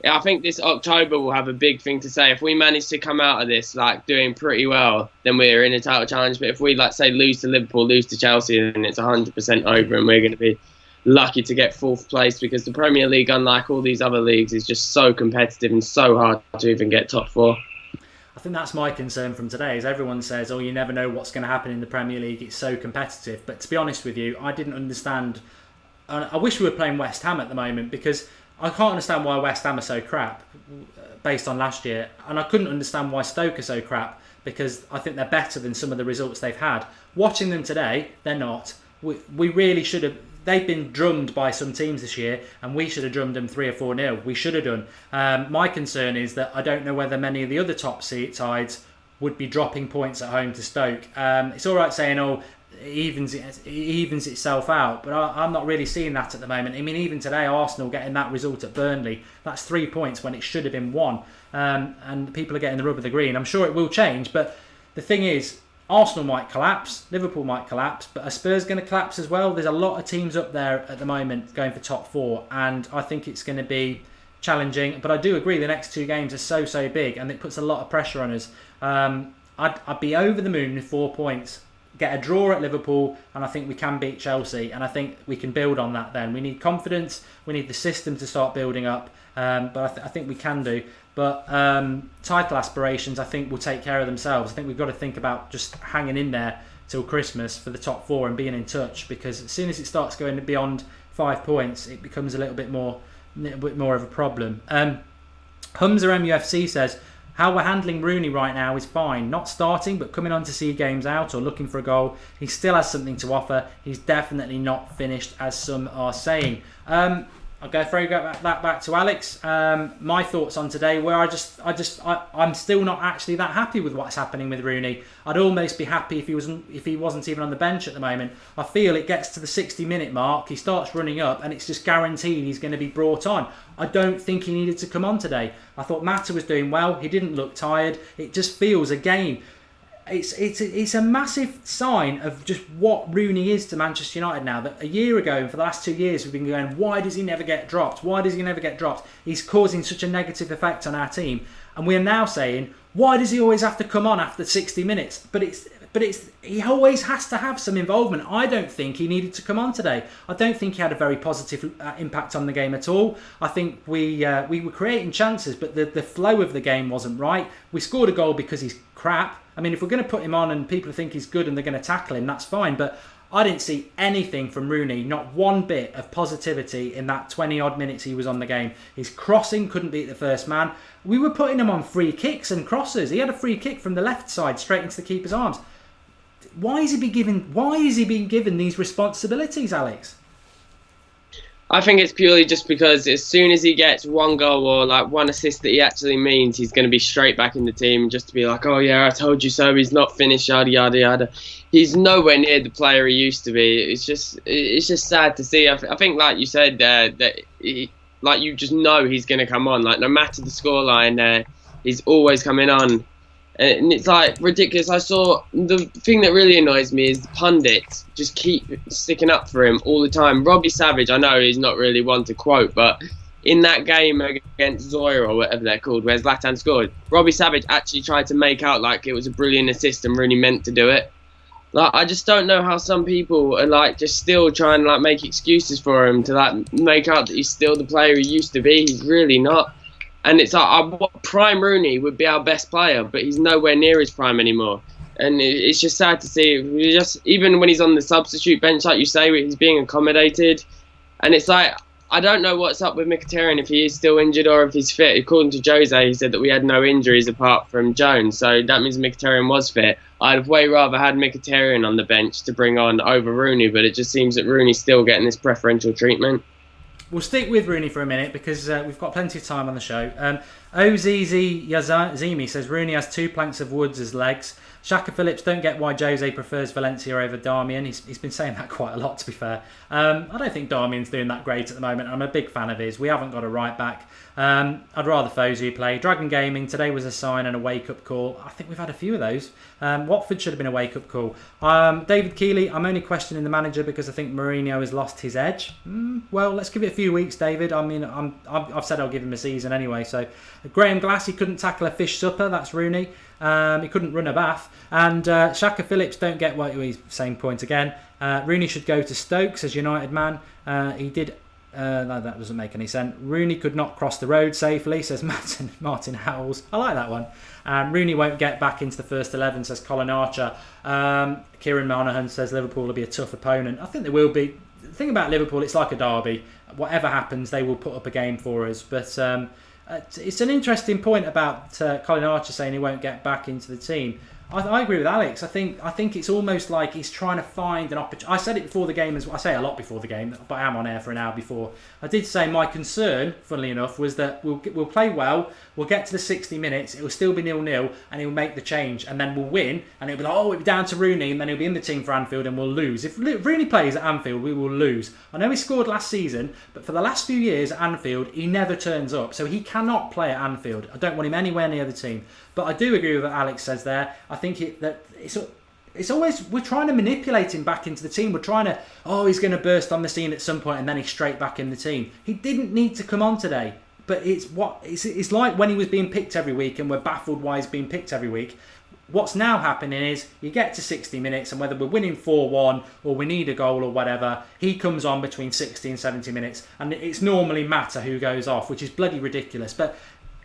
I think this October will have a big thing to say. If we manage to come out of this like doing pretty well, then we're in a title challenge. But if we, like, say, lose to Liverpool, lose to Chelsea, then it's 100% over, and we're going to be lucky to get 4th place, because the Premier League, unlike all these other leagues, is just so competitive and so hard to even get top 4. I think that's my concern from today, is everyone says, oh, you never know what's going to happen in the Premier League, it's so competitive. But to be honest with you, I didn't understand. I wish we were playing West Ham at the moment, because I can't understand why West Ham are so crap based on last year, and I couldn't understand why Stoke are so crap, because I think they're better than some of the results they've had. Watching them today, they're not. We really should have. They've been drummed by some teams this year, and we should have drummed them 3 or 4-0. We should have done. My concern is that I don't know whether many of the other top sides would be dropping points at home to Stoke. It's all right saying, oh, it evens itself out, but I'm not really seeing that at the moment. I mean, even today, Arsenal getting that result at Burnley, that's 3 points when it should have been 1, and people are getting the rub of the green. I'm sure it will change, but the thing is, Arsenal might collapse, Liverpool might collapse, but are Spurs going to collapse as well? There's a lot of teams up there at the moment going for top 4, and I think it's going to be challenging. But I do agree the next 2 games are so big, and it puts a lot of pressure on us. I'd be over the moon with 4 points. Get a draw at Liverpool, and I think we can beat Chelsea, and I think we can build on that then. We need confidence, we need the system to start building up, but I think we can do. But title aspirations, I think, will take care of themselves. I think we've got to think about just hanging in there till Christmas for the top 4 and being in touch, because as soon as it starts going beyond 5 points, it becomes a little bit more of a problem. Humza MUFC says, how we're handling Rooney right now is fine. Not starting, but coming on to see games out or looking for a goal. He still has something to offer. He's definitely not finished, as some are saying. I'll throw that back to Alex. My thoughts on today were I'm still not actually that happy with what's happening with Rooney. I'd almost be happy if he wasn't even on the bench at the moment. I feel it gets to the 60-minute mark, he starts running up, and it's just guaranteed he's going to be brought on. I don't think he needed to come on today. I thought Mata was doing well. He didn't look tired. It just feels, again, it's a massive sign of just what Rooney is to Manchester United now. That a year ago, and for the last 2 years, we've been going, why does he never get dropped? Why does he never get dropped? He's causing such a negative effect on our team. And we are now saying, why does he always have to come on after 60 minutes? But he always has to have some involvement. I don't think he needed to come on today. I don't think he had a very positive impact on the game at all. I think we were creating chances, but the flow of the game wasn't right. We scored a goal because he's crap. I mean, if we're going to put him on and people think he's good and they're going to tackle him, that's fine. But I didn't see anything from Rooney, not one bit of positivity in that 20-odd minutes he was on the game. His crossing couldn't beat the first man. We were putting him on free kicks and crosses. He had a free kick from the left side straight into the keeper's arms. Why is he being given these responsibilities, Alex? I think it's purely just because as soon as he gets one goal or like one assist that he actually means, he's going to be straight back in the team, just to be like, oh yeah, I told you so, he's not finished, yada yada yada. He's nowhere near the player he used to be. It's just sad to see. I think, like you said, that like you just know he's going to come on. Like no matter the scoreline, he's always coming on. And it's like ridiculous. I saw the thing that really annoys me is the pundits just keep sticking up for him all the time. Robbie Savage, I know he's not really one to quote, but in that game against Zoya or whatever they're called, where Zlatan scored, Robbie Savage actually tried to make out like it was a brilliant assist and really meant to do it. Like, I just don't know how some people are like just still trying to like make excuses for him to like make out that he's still the player he used to be. He's really not. And it's like prime Rooney would be our best player, but he's nowhere near his prime anymore. And it's just sad to see. Just even when he's on the substitute bench, like you say, he's being accommodated. And it's like, I don't know what's up with Mkhitaryan, if he is still injured or if he's fit. According to Jose, he said that we had no injuries apart from Jones, so that means Mkhitaryan was fit. I'd have way rather had Mkhitaryan on the bench to bring on over Rooney, but it just seems that Rooney's still getting this preferential treatment. We'll stick with Rooney for a minute because we've got plenty of time on the show. OZZ Yazimi says Rooney has 2 planks of wood as legs. Shaka Phillips, don't get why Jose prefers Valencia over Darmian. He's been saying that quite a lot, to be fair. I don't think Darmian's doing that great at the moment. I'm a big fan of his. We haven't got a right back. I'd rather Fosu play. Dragon Gaming, today was a sign and a wake-up call. I think we've had a few of those. Watford should have been a wake-up call. David Keeley, I'm only questioning the manager because I think Mourinho has lost his edge. Well, let's give it a few weeks, David. I mean, I've said I'll give him a season anyway. So Graham Glass, he couldn't tackle a fish supper. That's Rooney. He couldn't run a bath. And Shaka Phillips, don't get what he's saying point again. Rooney should go to Stoke, says United man. He did. No, that doesn't make any sense. Rooney could not cross the road safely, says Martin Howells. I like that one. Rooney won't get back into the first 11, says Colin Archer. Kieran Monahan says Liverpool will be a tough opponent. I think they will be. The thing about Liverpool, it's like a derby. Whatever happens, they will put up a game for us. But it's an interesting point about Colin Archer saying he won't get back into the team. I agree with Alex. I think it's almost like he's trying to find an opportunity. I said it before the game, I say a lot before the game, but I am on air for an hour before. I did say my concern, funnily enough, was that we'll play well, we'll get to the 60 minutes, it will still be 0-0, and he'll make the change, and then we'll win, and it'll be like, it'll be down to Rooney, and then he'll be in the team for Anfield, and we'll lose. If Rooney plays at Anfield, we will lose. I know he scored last season, but for the last few years at Anfield, he never turns up, so he cannot play at Anfield. I don't want him anywhere near the team. But I do agree with what Alex says there. I think it's always, we're trying to manipulate him back into the team. We're trying to, he's going to burst on the scene at some point and then he's straight back in the team. He didn't need to come on today. But it's like when he was being picked every week and we're baffled why he's being picked every week. What's now happening is you get to 60 minutes and whether we're winning 4-1 or we need a goal or whatever, he comes on between 60 and 70 minutes. And it's normally Mata who goes off, which is bloody ridiculous. But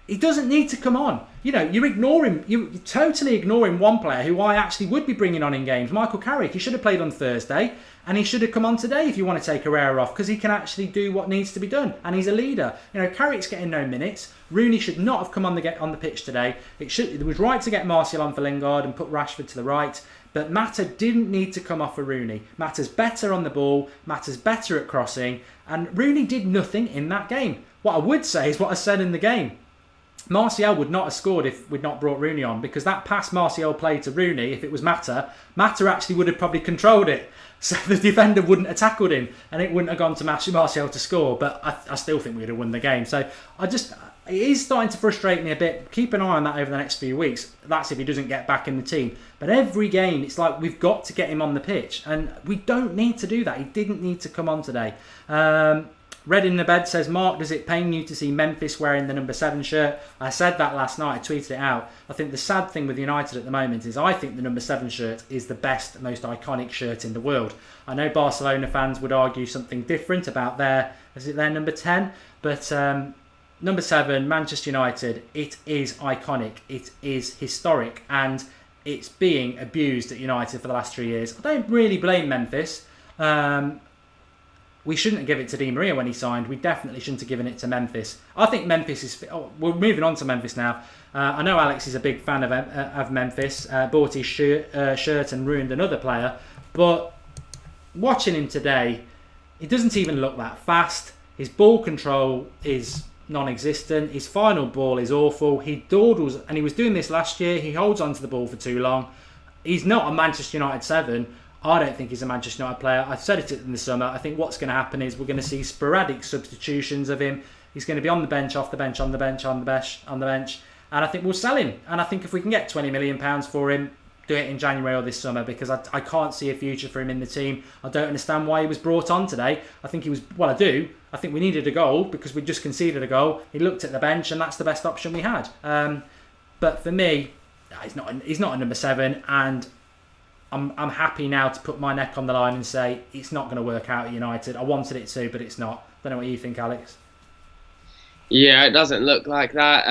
he doesn't need to come on. You're ignoring, you're totally ignoring one player who I actually would be bringing on in games. Michael Carrick, he should have played on Thursday and he should have come on today if you want to take Herrera off because he can actually do what needs to be done and he's a leader. Carrick's getting no minutes. Rooney should not have come on the pitch today. It was right to get Martial on for Lingard and put Rashford to the right. But Mata didn't need to come off for Rooney. Mata's better on the ball. Mata's better at crossing. And Rooney did nothing in that game. What I would say is what I said in the game. Martial would not have scored if we'd not brought Rooney on because that pass Martial played to Rooney, if it was Mata actually would have probably controlled it. So the defender wouldn't have tackled him and it wouldn't have gone to Martial to score. But I still think we would have won the game. So it is starting to frustrate me a bit. Keep an eye on that over the next few weeks. That's if he doesn't get back in the team. But every game, it's like we've got to get him on the pitch. And we don't need to do that. He didn't need to come on today. Red in the Bed says, Mark, does it pain you to see Memphis wearing the number 7 shirt? I said that last night. I tweeted it out. I think the sad thing with United at the moment is I think the number 7 shirt is the best, most iconic shirt in the world. I know Barcelona fans would argue something different about their number 10? But number 7, Manchester United, it is iconic. It is historic. And it's being abused at United for the last 3 years. I don't really blame Memphis. We shouldn't have given it to Di Maria when he signed. We definitely shouldn't have given it to Memphis. I think Memphis is... we're moving on to Memphis now. I know Alex is a big fan of Memphis. Bought his shirt and ruined another player. But watching him today, he doesn't even look that fast. His ball control is non-existent. His final ball is awful. He dawdles, and he was doing this last year. He holds onto the ball for too long. He's not a Manchester United 7. I don't think he's a Manchester United player. I said it in the summer. I think what's going to happen is we're going to see sporadic substitutions of him. He's going to be on the bench, off the bench, on the bench, on the bench. And I think we'll sell him. And I think if we can get £20 million for him, do it in January or this summer, because I can't see a future for him in the team. I don't understand why he was brought on today. I think he was, well, I do. I think we needed a goal because we just conceded a goal. He looked at the bench and that's the best option we had. But for me, he's not a number 7, and I'm happy now to put my neck on the line and say it's not going to work out at United. I wanted it to, but it's not. I don't know what you think, Alex. Yeah, it doesn't look like that.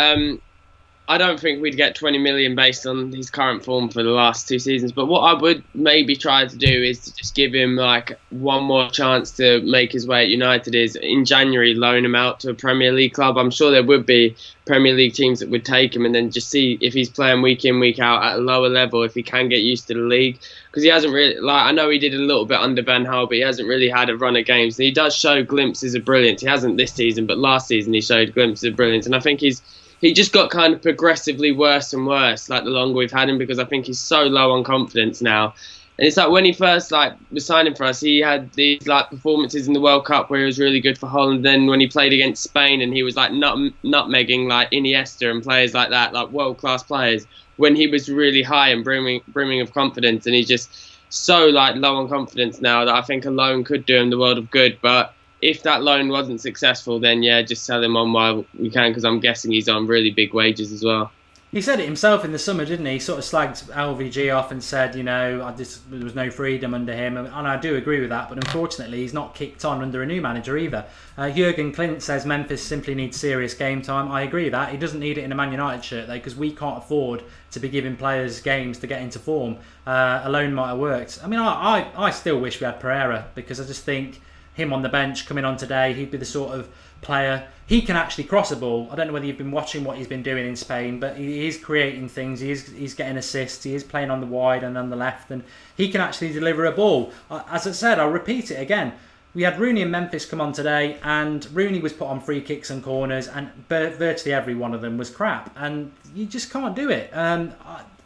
I don't think we'd get 20 million based on his current form for the last 2 seasons. But what I would maybe try to do is to just give him like one more chance to make his way at United. Is in January loan him out to a Premier League club. I'm sure there would be Premier League teams that would take him, and then just see if he's playing week in, week out at a lower level, if he can get used to the league. Because he hasn't really, I know he did a little bit under Van Gaal, but he hasn't really had a run of games. And he does show glimpses of brilliance. He hasn't this season, but last season he showed glimpses of brilliance. And I think he just got kind of progressively worse and worse, like the longer we've had him, because I think he's so low on confidence now. And it's like when he first was signing for us, he had these performances in the World Cup where he was really good for Holland. Then when he played against Spain and he was nutmegging like Iniesta and players like that, like world class players, when he was really high and brimming of confidence. And he's just so low on confidence now that I think a loan could do him the world of good. But if that loan wasn't successful, then yeah, just sell him on while we can, because I'm guessing he's on really big wages as well. He said it himself in the summer, didn't he? He sort of slagged LVG off and said, there was no freedom under him. And I do agree with that, but unfortunately he's not kicked on under a new manager either. Jurgen Klint says Memphis simply needs serious game time. I agree with that. He doesn't need it in a Man United shirt, though, because we can't afford to be giving players games to get into form. A loan might have worked. I mean, I still wish we had Pereira, because I just think him on the bench coming on today, he'd be the sort of player. He can actually cross a ball. I don't know whether you've been watching what he's been doing in Spain, but he is creating things. He's getting assists. He is playing on the wide and on the left, and he can actually deliver a ball. As I said, I'll repeat it again. We had Rooney and Memphis come on today, and Rooney was put on free kicks and corners, and virtually every one of them was crap, and you just can't do it.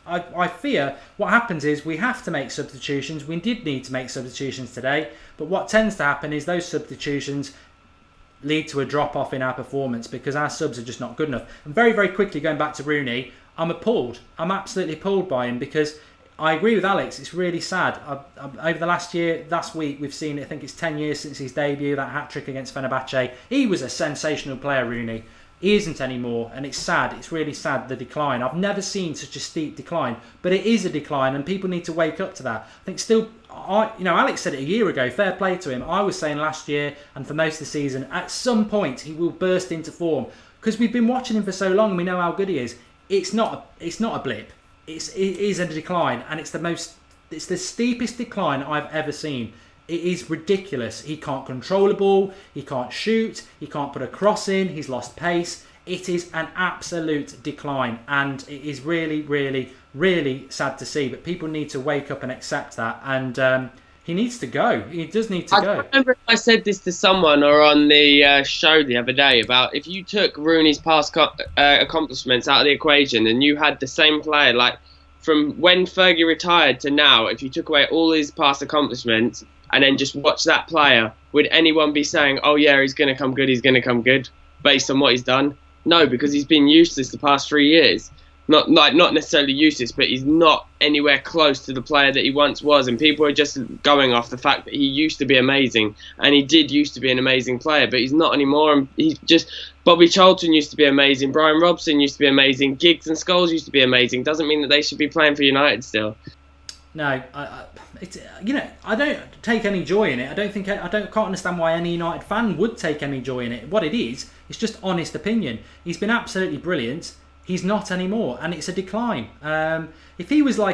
I fear what happens is we have to make substitutions. We did need to make substitutions today, but what tends to happen is those substitutions lead to a drop-off in our performance because our subs are just not good enough. And very, very quickly, going back to Rooney, I'm appalled. I'm absolutely appalled by him, because I agree with Alex. It's really sad. Over the last week, we've seen, I think it's 10 years since his debut, that hat-trick against Fenerbahce. He was a sensational player, Rooney. He isn't anymore, and it's sad. It's really sad, the decline. I've never seen such a steep decline, but it is a decline, and people need to wake up to that. I think still, Alex said it a year ago. Fair play to him. I was saying last year, and for most of the season, at some point he will burst into form, because we've been watching him for so long and we know how good he is. It's not a blip. It is a decline, and it's the steepest decline I've ever seen. It is ridiculous. He can't control a ball. He can't shoot. He can't put a cross in. He's lost pace. It is an absolute decline, and it is really, really, really sad to see. But people need to wake up and accept that, and he needs to go. He does need to go. I remember I said this to someone or on the show the other day about if you took Rooney's past accomplishments out of the equation and you had the same player, like from when Fergie retired to now, if you took away all his past accomplishments and then just watch that player, would anyone be saying, oh yeah, he's going to come good, based on what he's done? No, because he's been useless the past 3 years. Not necessarily useless, but he's not anywhere close to the player that he once was. And people are just going off the fact that he used to be amazing, and he did used to be an amazing player, but he's not anymore. And he's just, Bobby Charlton used to be amazing, Brian Robson used to be amazing, Giggs and Scholes used to be amazing. Doesn't mean that they should be playing for United still. No, I don't take any joy in it. Can't understand why any United fan would take any joy in it. What it is, it's just honest opinion. He's been absolutely brilliant. He's not anymore, and it's a decline. If he was it's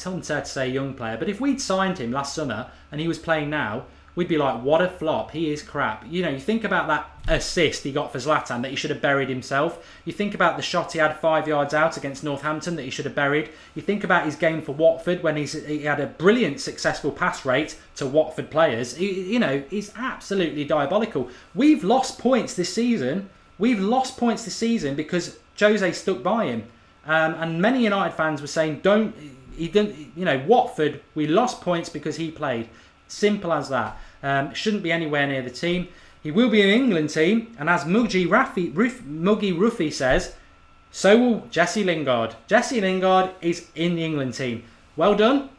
unfair to say young player, but if we'd signed him last summer and he was playing now, we'd be like, what a flop. He is crap. You think about that assist he got for Zlatan that he should have buried himself. You think about the shot he had 5 yards out against Northampton that he should have buried. You think about his game for Watford when he had a brilliant successful pass rate to Watford players. He's absolutely diabolical. We've lost points this season. Because Jose stuck by him. And many United fans were saying, Watford, we lost points because he played. Simple as that. Shouldn't be anywhere near the team. He will be an England team, and as Muggy Ruffy says, So will Jesse Lingard. Jesse Lingard is in the England team. Well done.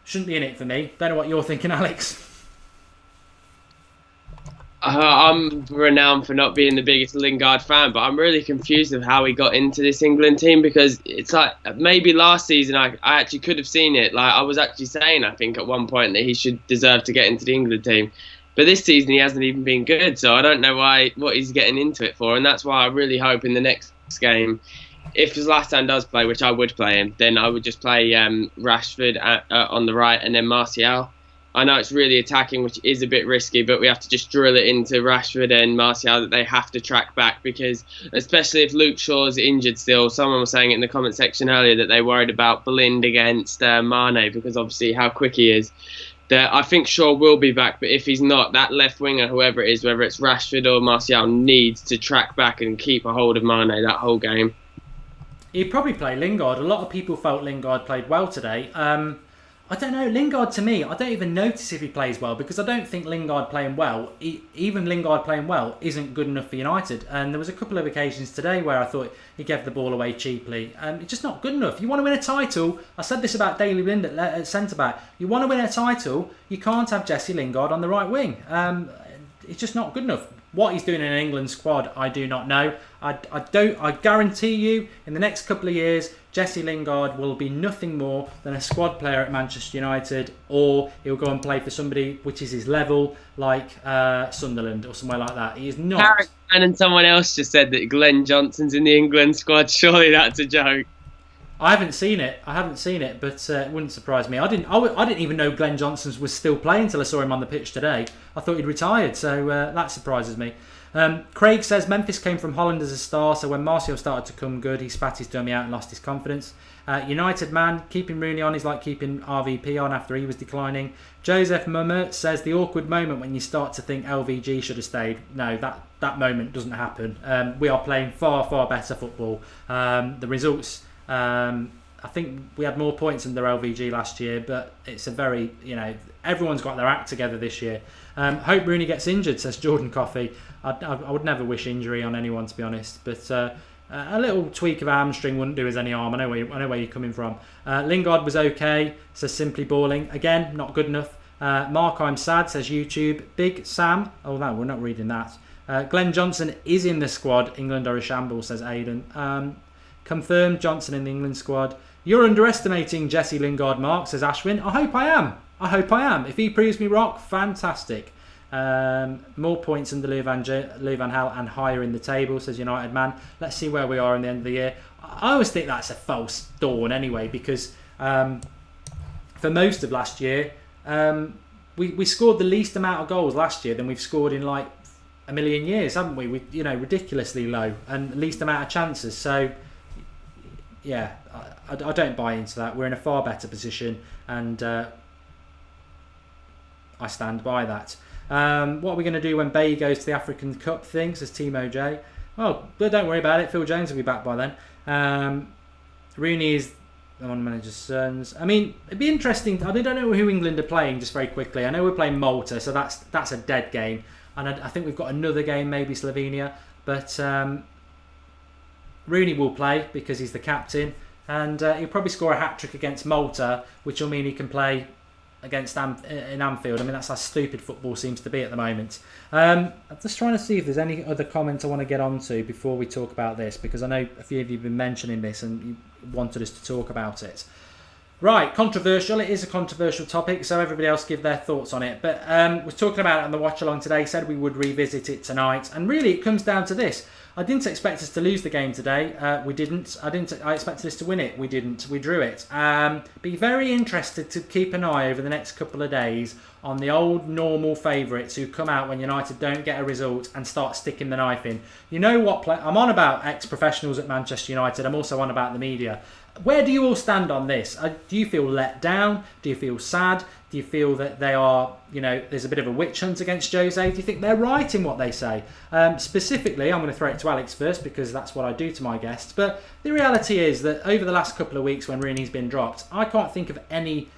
Shouldn't be in it for me. Don't know what you're thinking, Alex. I'm renowned for not being the biggest Lingard fan, but I'm really confused of how he got into this England team, because it's like maybe last season I actually could have seen it. Like I was actually saying, I think at one point that he should deserve to get into the England team, but this season he hasn't even been good. So I don't know what he's getting into it for, and that's why I really hope in the next game, if Zlatan does play, which I would play him, then I would just play Rashford on the right and then Martial. I know it's really attacking, which is a bit risky, but we have to just drill it into Rashford and Martial that they have to track back, because especially if Luke Shaw's injured still, someone was saying it in the comment section earlier that they worried about Blind against Mane, because obviously how quick he is. I think Shaw will be back, but if he's not, that left winger, whoever it is, whether it's Rashford or Martial, needs to track back and keep a hold of Mane that whole game. He'd probably play Lingard. A lot of people felt Lingard played well today. I don't know, Lingard to me, I don't even notice if he plays well, because I don't think Lingard playing well, even Lingard playing well, isn't good enough for United. And there was a couple of occasions today where I thought he gave the ball away cheaply. It's just not good enough. You want to win a title, I said this about Daley Blind at centre-back, you want to win a title, you can't have Jesse Lingard on the right wing. It's just not good enough. What he's doing in an England squad, I do not know. I guarantee you, in the next couple of years, Jesse Lingard will be nothing more than a squad player at Manchester United, or he'll go and play for somebody which is his level, like Sunderland or somewhere like that. He is not. And someone else just said that Glenn Johnson's in the England squad. Surely that's a joke. I haven't seen it, but it wouldn't surprise me. I didn't even know Glenn Johnson was still playing until I saw him on the pitch today. I thought he'd retired, so that surprises me. Craig says Memphis came from Holland as a star, so when Martial started to come good, he spat his dummy out and lost his confidence. United man, keeping Rooney on is like keeping RVP on after he was declining. Joseph Mummert says the awkward moment when you start to think LVG should have stayed. No, that moment doesn't happen. We are playing far, far better football. The results... I think we had more points under LVG last year, but it's a very, everyone's got their act together this year. Hope Rooney gets injured, says Jordan Coffey. I would never wish injury on anyone, to be honest, but a little tweak of a hamstring wouldn't do us any harm. I know where you're coming from. Lingard was okay, says Simply Balling. Again, not good enough. Mark, I'm sad, says YouTube. Big Sam. Oh, no, we're not reading that. Glenn Johnson is in the squad. England are a shambles, says Aidan. Confirmed Johnson in the England squad. You're underestimating Jesse Lingard, Mark, says Ashwin. I hope I am. If he proves me wrong, fantastic. More points than Louis van Gaal and higher in the table, says United man. Let's see where we are in the end of the year. I always think that's a false dawn anyway, because for most of last year, we scored the least amount of goals last year than we've scored in like a million years, haven't we? Ridiculously low, and least amount of chances. So yeah, I don't buy into that. We're in a far better position, and I stand by that. What are we going to do when Bay goes to the African Cup thing, says Timo J? Well, don't worry about it. Phil Jones will be back by then. Rooney is the one manager's sons. I mean, it'd be interesting. I don't know who England are playing, just very quickly. I know we're playing Malta, so that's a dead game. And I think we've got another game, maybe Slovenia. But Rooney will play because he's the captain, and he'll probably score a hat-trick against Malta, which will mean he can play against in Anfield. I mean, that's how stupid football seems to be at the moment. I'm just trying to see if there's any other comments I want to get onto before we talk about this, because I know a few of you have been mentioning this and you wanted us to talk about it. Right, controversial. It is a controversial topic, so everybody else give their thoughts on it. But we're talking about it on the watch along today. Said we would revisit it tonight, and really it comes down to this. I didn't expect us to lose the game today. We didn't. I expected us to win it. We didn't. We drew it. Be very interested to keep an eye over the next couple of days on the old normal favourites who come out when United don't get a result and start sticking the knife in. You know what? I'm on about ex-professionals at Manchester United. I'm also on about the media. Where do you all stand on this? Do you feel let down? Do you feel sad? Do you feel that they are, there's a bit of a witch hunt against Jose? Do you think they're right in what they say? Specifically, I'm going to throw it to Alex first because that's what I do to my guests. But the reality is that over the last couple of weeks when Rooney's been dropped, I can't think of any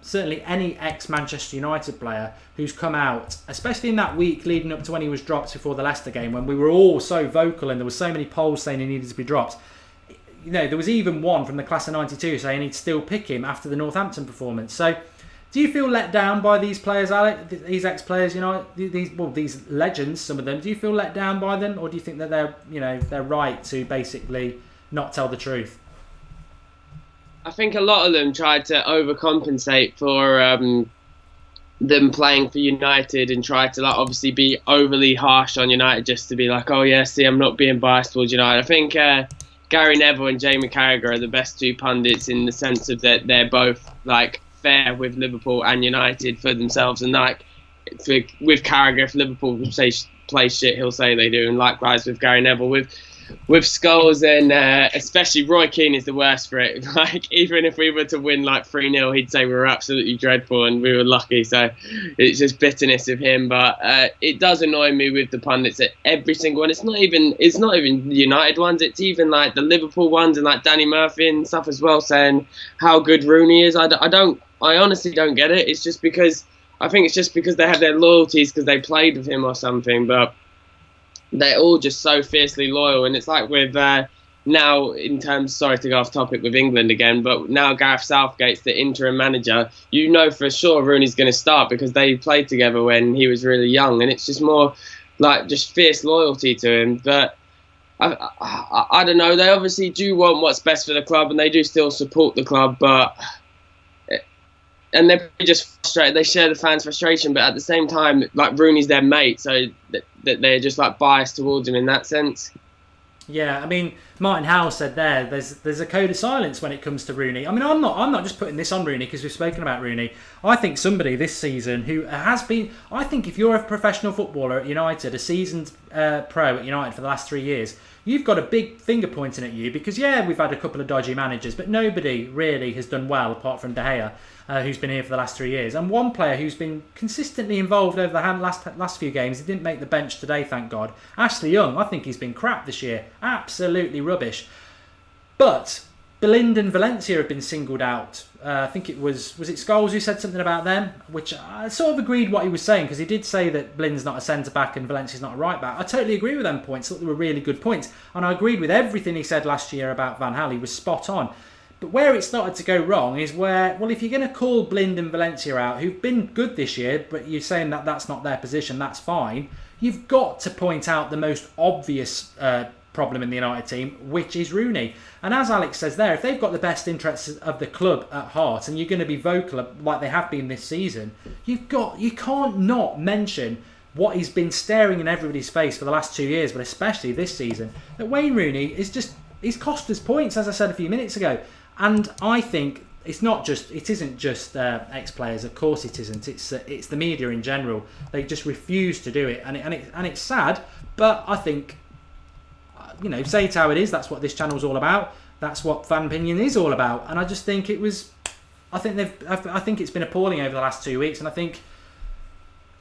certainly any ex-Manchester United player who's come out, especially in that week leading up to when he was dropped before the Leicester game, when we were all so vocal and there were so many polls saying he needed to be dropped. You know, there was even one from the class of '92 saying he'd still pick him after the Northampton performance. So, do you feel let down by these players, Alex? These ex-players, you know, these legends, some of them. Do you feel let down by them, or do you think that they're right to basically not tell the truth? I think a lot of them tried to overcompensate for them playing for United and tried to like obviously be overly harsh on United just to be like, oh yeah, see, I'm not being biased towards United. I think Gary Neville and Jamie Carragher are the best two pundits in the sense of that they're both like fair with Liverpool and United for themselves, and like with Carragher, if Liverpool play shit, he'll say they do, and likewise with Gary Neville. With Scholes and especially Roy Keane is the worst for it. Like even if we were to win like 3-0, he'd say we were absolutely dreadful and we were lucky. So it's just bitterness of him. But it does annoy me with the pundits at every single one. It's not even the United ones. It's even like the Liverpool ones and like Danny Murphy and stuff as well, saying how good Rooney is. I honestly don't get it. It's just because I think it's just because they have their loyalties because they played with him or something. But they're all just so fiercely loyal, and it's like with now in terms, sorry to go off topic with England again, but now Gareth Southgate's the interim manager, you know for sure Rooney's going to start because they played together when he was really young, and it's just more like just fierce loyalty to him. But I don't know, they obviously do want what's best for the club and they do still support the club, but and they're just frustrated. They share the fans' frustration, but at the same time, like Rooney's their mate, so that they're just like biased towards him in that sense. Yeah, I mean, Martin Howell said there's a code of silence when it comes to Rooney. I mean, I'm not just putting this on Rooney because we've spoken about Rooney. I think somebody this season who has been, I think if you're a professional footballer at United, a seasoned pro at United for the last 3 years, you've got a big finger pointing at you because, yeah, we've had a couple of dodgy managers, but nobody really has done well apart from De Gea, who's been here for the last 3 years. And one player who's been consistently involved over the last few games, he didn't make the bench today, thank God. Ashley Young, I think he's been crap this year. Absolutely rubbish. But Blind and Valencia have been singled out. I think it was it Scholes who said something about them, which I sort of agreed what he was saying, because he did say that Blind's not a centre-back and Valencia's not a right-back. I totally agree with them points. I thought they were really good points. And I agreed with everything he said last year about Van Gaal. He was spot on. But where it started to go wrong is where, well, if you're going to call Blind and Valencia out, who've been good this year, but you're saying that that's not their position, that's fine, you've got to point out the most obvious problem in the United team, which is Rooney. And as Alex says there, if they've got the best interests of the club at heart and you're going to be vocal like they have been this season, you can't not mention what he's been staring in everybody's face for the last 2 years, but especially this season, that Wayne Rooney he's cost us points, as I said a few minutes ago. And I think it isn't just ex-players. Of course it isn't. It's the media in general. They just refuse to do it, and it's sad. But I think, say it how it is. That's what this channel's all about. That's what fan opinion is all about. And I just think I think it's been appalling over the last 2 weeks, and I think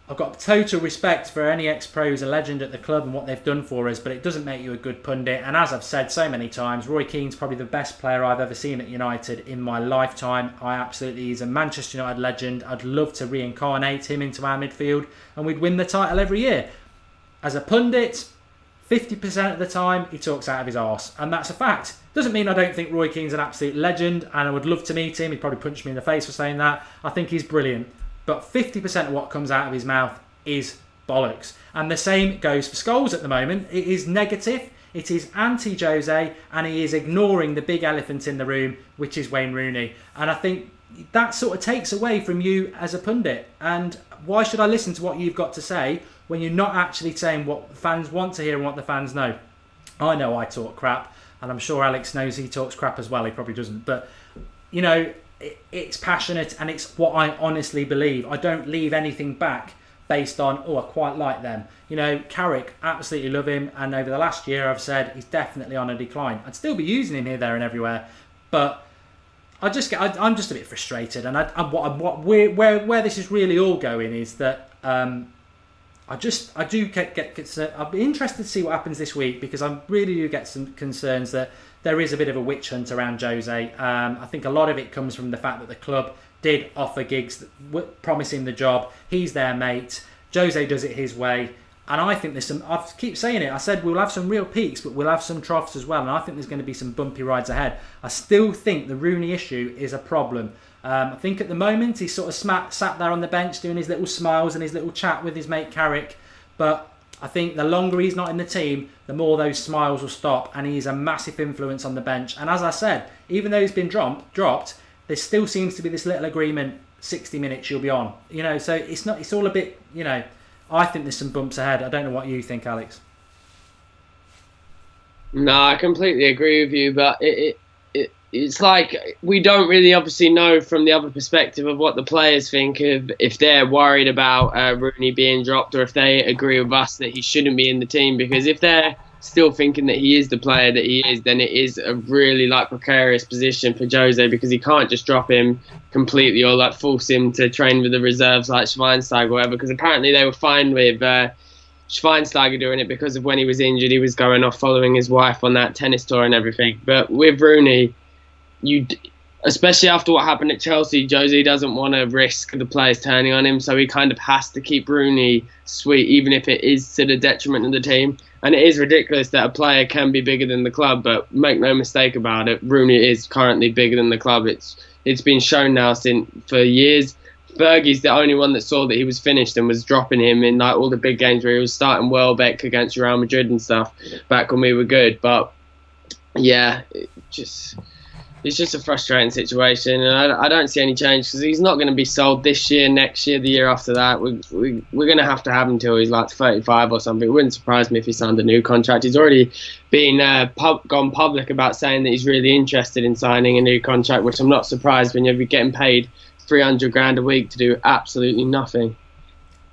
I've got total respect for any ex-pro who's a legend at the club and what they've done for us, but it doesn't make you a good pundit. And as I've said so many times, Roy Keane's probably the best player I've ever seen at United in my lifetime. He's a Manchester United legend. I'd love to reincarnate him into our midfield and we'd win the title every year. As a pundit, 50% of the time he talks out of his arse, and that's a fact. Doesn't mean I don't think Roy Keane's an absolute legend, and I would love to meet him. He'd probably punch me in the face for saying that. I think he's brilliant. But 50% of what comes out of his mouth is bollocks. And the same goes for Scholes at the moment. It is negative, it is anti-Jose, and he is ignoring the big elephant in the room, which is Wayne Rooney. And I think that sort of takes away from you as a pundit. And why should I listen to what you've got to say when you're not actually saying what the fans want to hear and what the fans know? I know I talk crap, and I'm sure Alex knows he talks crap as well. He probably doesn't. But, it's passionate and it's what I honestly believe. I don't leave anything back based on, I quite like them. Carrick, absolutely love him, and over the last year I've said he's definitely on a decline. I'd still be using him here, there and everywhere, but I'm just a bit frustrated. And where this is really all going is that I'll be interested to see what happens this week, because I really do get some concerns that there is a bit of a witch hunt around Jose. I think a lot of it comes from the fact that the club did offer Giggs, promising the job. He's their mate. Jose does it his way. And I think there's some, I keep saying it, I said we'll have some real peaks, but we'll have some troughs as well. And I think there's going to be some bumpy rides ahead. I still think the Rooney issue is a problem. I think at the moment he's sort of sat there on the bench doing his little smiles and his little chat with his mate Carrick. But I think the longer he's not in the team, the more those smiles will stop. And he's a massive influence on the bench. And as I said, even though he's been dropped, there still seems to be this little agreement, 60 minutes you'll be on. So it's all a bit, I think there's some bumps ahead. I don't know what you think, Alex. No, I completely agree with you, but it's like we don't really obviously know from the other perspective of what the players think of if they're worried about Rooney being dropped or if they agree with us that he shouldn't be in the team. Because if they're still thinking that he is the player that he is, then it is a really precarious position for Jose, because he can't just drop him completely or force him to train with the reserves like Schweinsteiger or whatever. Because apparently they were fine with Schweinsteiger doing it because of when he was injured, he was going off following his wife on that tennis tour and everything. But with Rooney, especially after what happened at Chelsea, Jose doesn't want to risk the players turning on him, so he kind of has to keep Rooney sweet, even if it is to the detriment of the team. And it is ridiculous that a player can be bigger than the club, but make no mistake about it, Rooney is currently bigger than the club. It's been shown now for years. Fergie's the only one that saw that he was finished and was dropping him in all the big games where he was starting Welbeck against Real Madrid and stuff back when we were good. But yeah, it's just a frustrating situation, and I don't see any change, because he's not going to be sold this year, next year, the year after that. We're going to have him until he's 35 or something. It wouldn't surprise me if he signed a new contract. He's already been gone public about saying that he's really interested in signing a new contract, which I'm not surprised when you're getting paid 300 grand a week to do absolutely nothing.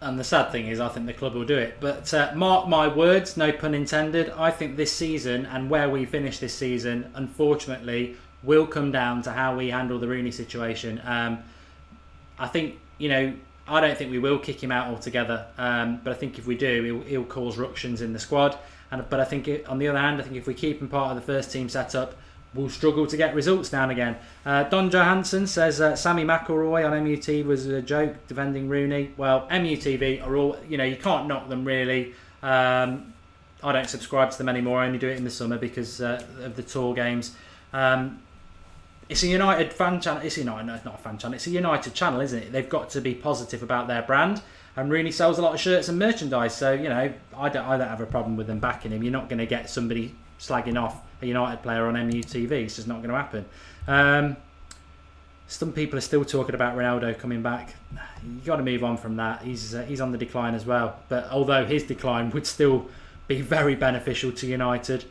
And the sad thing is, I think the club will do it. But mark my words, no pun intended, I think this season and where we finish this season, unfortunately, will come down to how we handle the Rooney situation. I think, I don't think we will kick him out altogether. But I think if we do, he'll cause ructions in the squad. But I think, on the other hand, I think if we keep him part of the first team setup, we'll struggle to get results now and again. Don Johansson says Sammy McIlroy on MUT was a joke defending Rooney. Well, MUTV are all, you can't knock them really. I don't subscribe to them anymore. I only do it in the summer because of the tour games. It's a United fan channel. It's not a fan channel. It's a United channel, isn't it? They've got to be positive about their brand. And Rooney sells a lot of shirts and merchandise. So, I don't have a problem with them backing him. You're not going to get somebody slagging off a United player on MUTV. It's just not going to happen. Some people are still talking about Ronaldo coming back. You've got to move on from that. He's on the decline as well. But although his decline would still be very beneficial to United.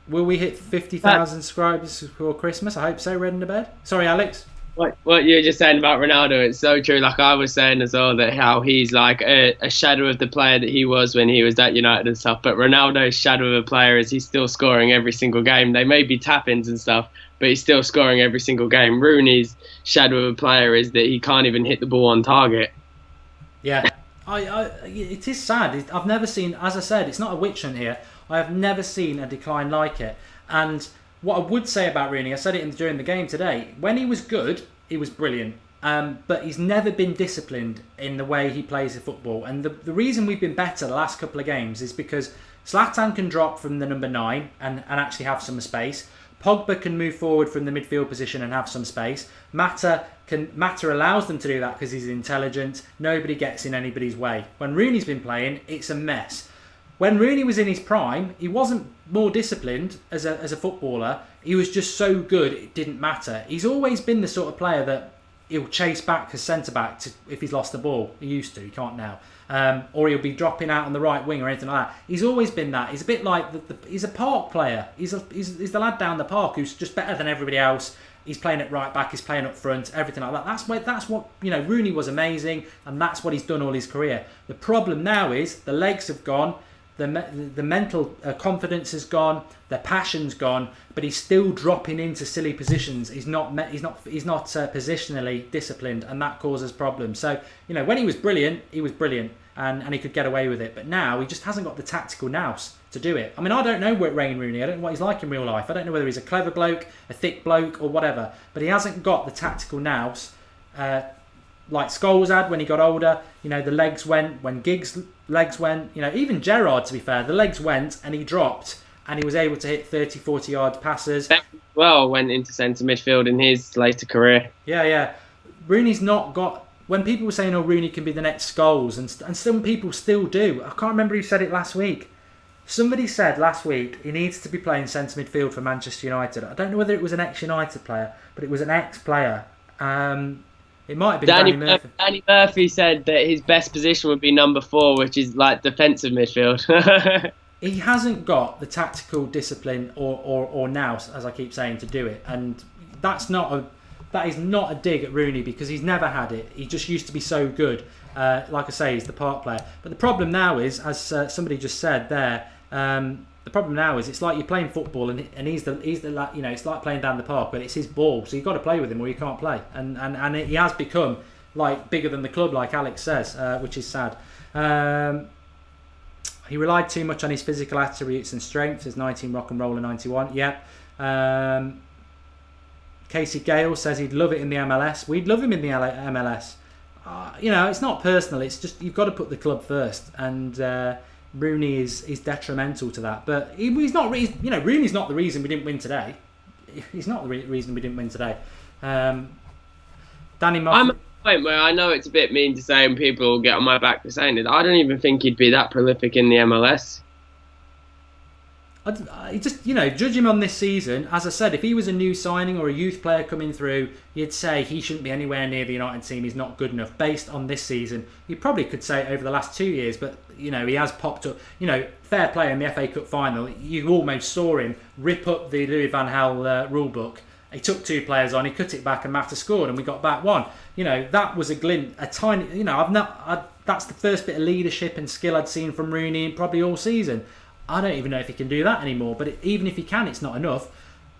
Will we hit 50,000 subscribers for Christmas? I hope so. Red in the bed. Sorry, Alex. What you were just saying about Ronaldo, it's so true. I was saying as well, that how he's a shadow of the player that he was when he was at United and stuff. But Ronaldo's shadow of a player is he's still scoring every single game. They may be tap-ins and stuff, but he's still scoring every single game. Rooney's shadow of a player is that he can't even hit the ball on target. Yeah, it is sad. I've never seen, as I said, it's not a witch hunt here. I have never seen a decline like it. And what I would say about Rooney, I said it during the game today, when he was good, he was brilliant. But he's never been disciplined in the way he plays the football. And the reason we've been better the last couple of games is because Zlatan can drop from the number 9 and actually have some space. Pogba can move forward from the midfield position and have some space. Mata allows them to do that because he's intelligent. Nobody gets in anybody's way. When Rooney's been playing, it's a mess. When Rooney was in his prime, he wasn't more disciplined as a footballer. He was just so good, it didn't matter. He's always been the sort of player that he'll chase back as centre-back if he's lost the ball. He used to, he can't now. Or he'll be dropping out on the right wing or anything like that. He's always been that. He's a bit like, he's a park player. He's the lad down the park who's just better than everybody else. He's playing at right back, he's playing up front, everything like that. That's what Rooney was amazing, and that's what he's done all his career. The problem now is the legs have gone. the mental confidence is gone, their passion's gone, but he's still dropping into silly positions. He's not positionally disciplined, and that causes problems. So, when he was brilliant, and he could get away with it. But now he just hasn't got the tactical nous to do it. I mean, I don't know Wayne Rooney. I don't know what he's like in real life. I don't know whether he's a clever bloke, a thick bloke, or whatever. But he hasn't got the tactical nous like Scholes had when he got older. The legs went when Giggs' legs went. Even Gerrard, to be fair, the legs went and he dropped and he was able to hit 30, 40 yard passes. Well, went into centre midfield in his later career. Yeah. Rooney's not got... When people were saying, Rooney can be the next Scholes, and some people still do. I can't remember who said it last week. Somebody said last week he needs to be playing centre midfield for Manchester United. I don't know whether it was an ex-United player, but it was an ex-player. It might have been Danny Murphy. Danny Murphy said that his best position would be number 4, which is like defensive midfield. He hasn't got the tactical discipline or nous, as I keep saying, to do it. And that is not a dig at Rooney, because he's never had it. He just used to be so good. Like I say, he's the part player. But the problem now is, as somebody just said there, the problem now is it's like you're playing football and he's the it's like playing down the park, but it's his ball, so you've got to play with him or you can't play. And he has become like bigger than the club, like Alex says, which is sad. He relied too much on his physical attributes and strength. His 19 rock and roll and 91. Yeah. Casey Gale says he'd love it in the MLS. We'd love him in the MLS. It's not personal. It's just you've got to put the club first, and Rooney is detrimental to that. But he's not. Rooney's not the reason we didn't win today. He's not the reason we didn't win today. Danny Murphy. I'm at the point where I know it's a bit mean to say, and people will get on my back for saying it. I don't even think he'd be that prolific in the MLS. I just, judge him on this season. As I said, if he was a new signing or a youth player coming through, you'd say he shouldn't be anywhere near the United team. He's not good enough based on this season. You probably could say it over the last 2 years, but, he has popped up. Fair play in the FA Cup final. You almost saw him rip up the Louis van Gaal rule book. He took 2 players on, he cut it back and Mata scored and we got back 1. That was a glint, a tiny, that's the first bit of leadership and skill I'd seen from Rooney in probably all season. I don't even know if he can do that anymore, but even if he can, it's not enough.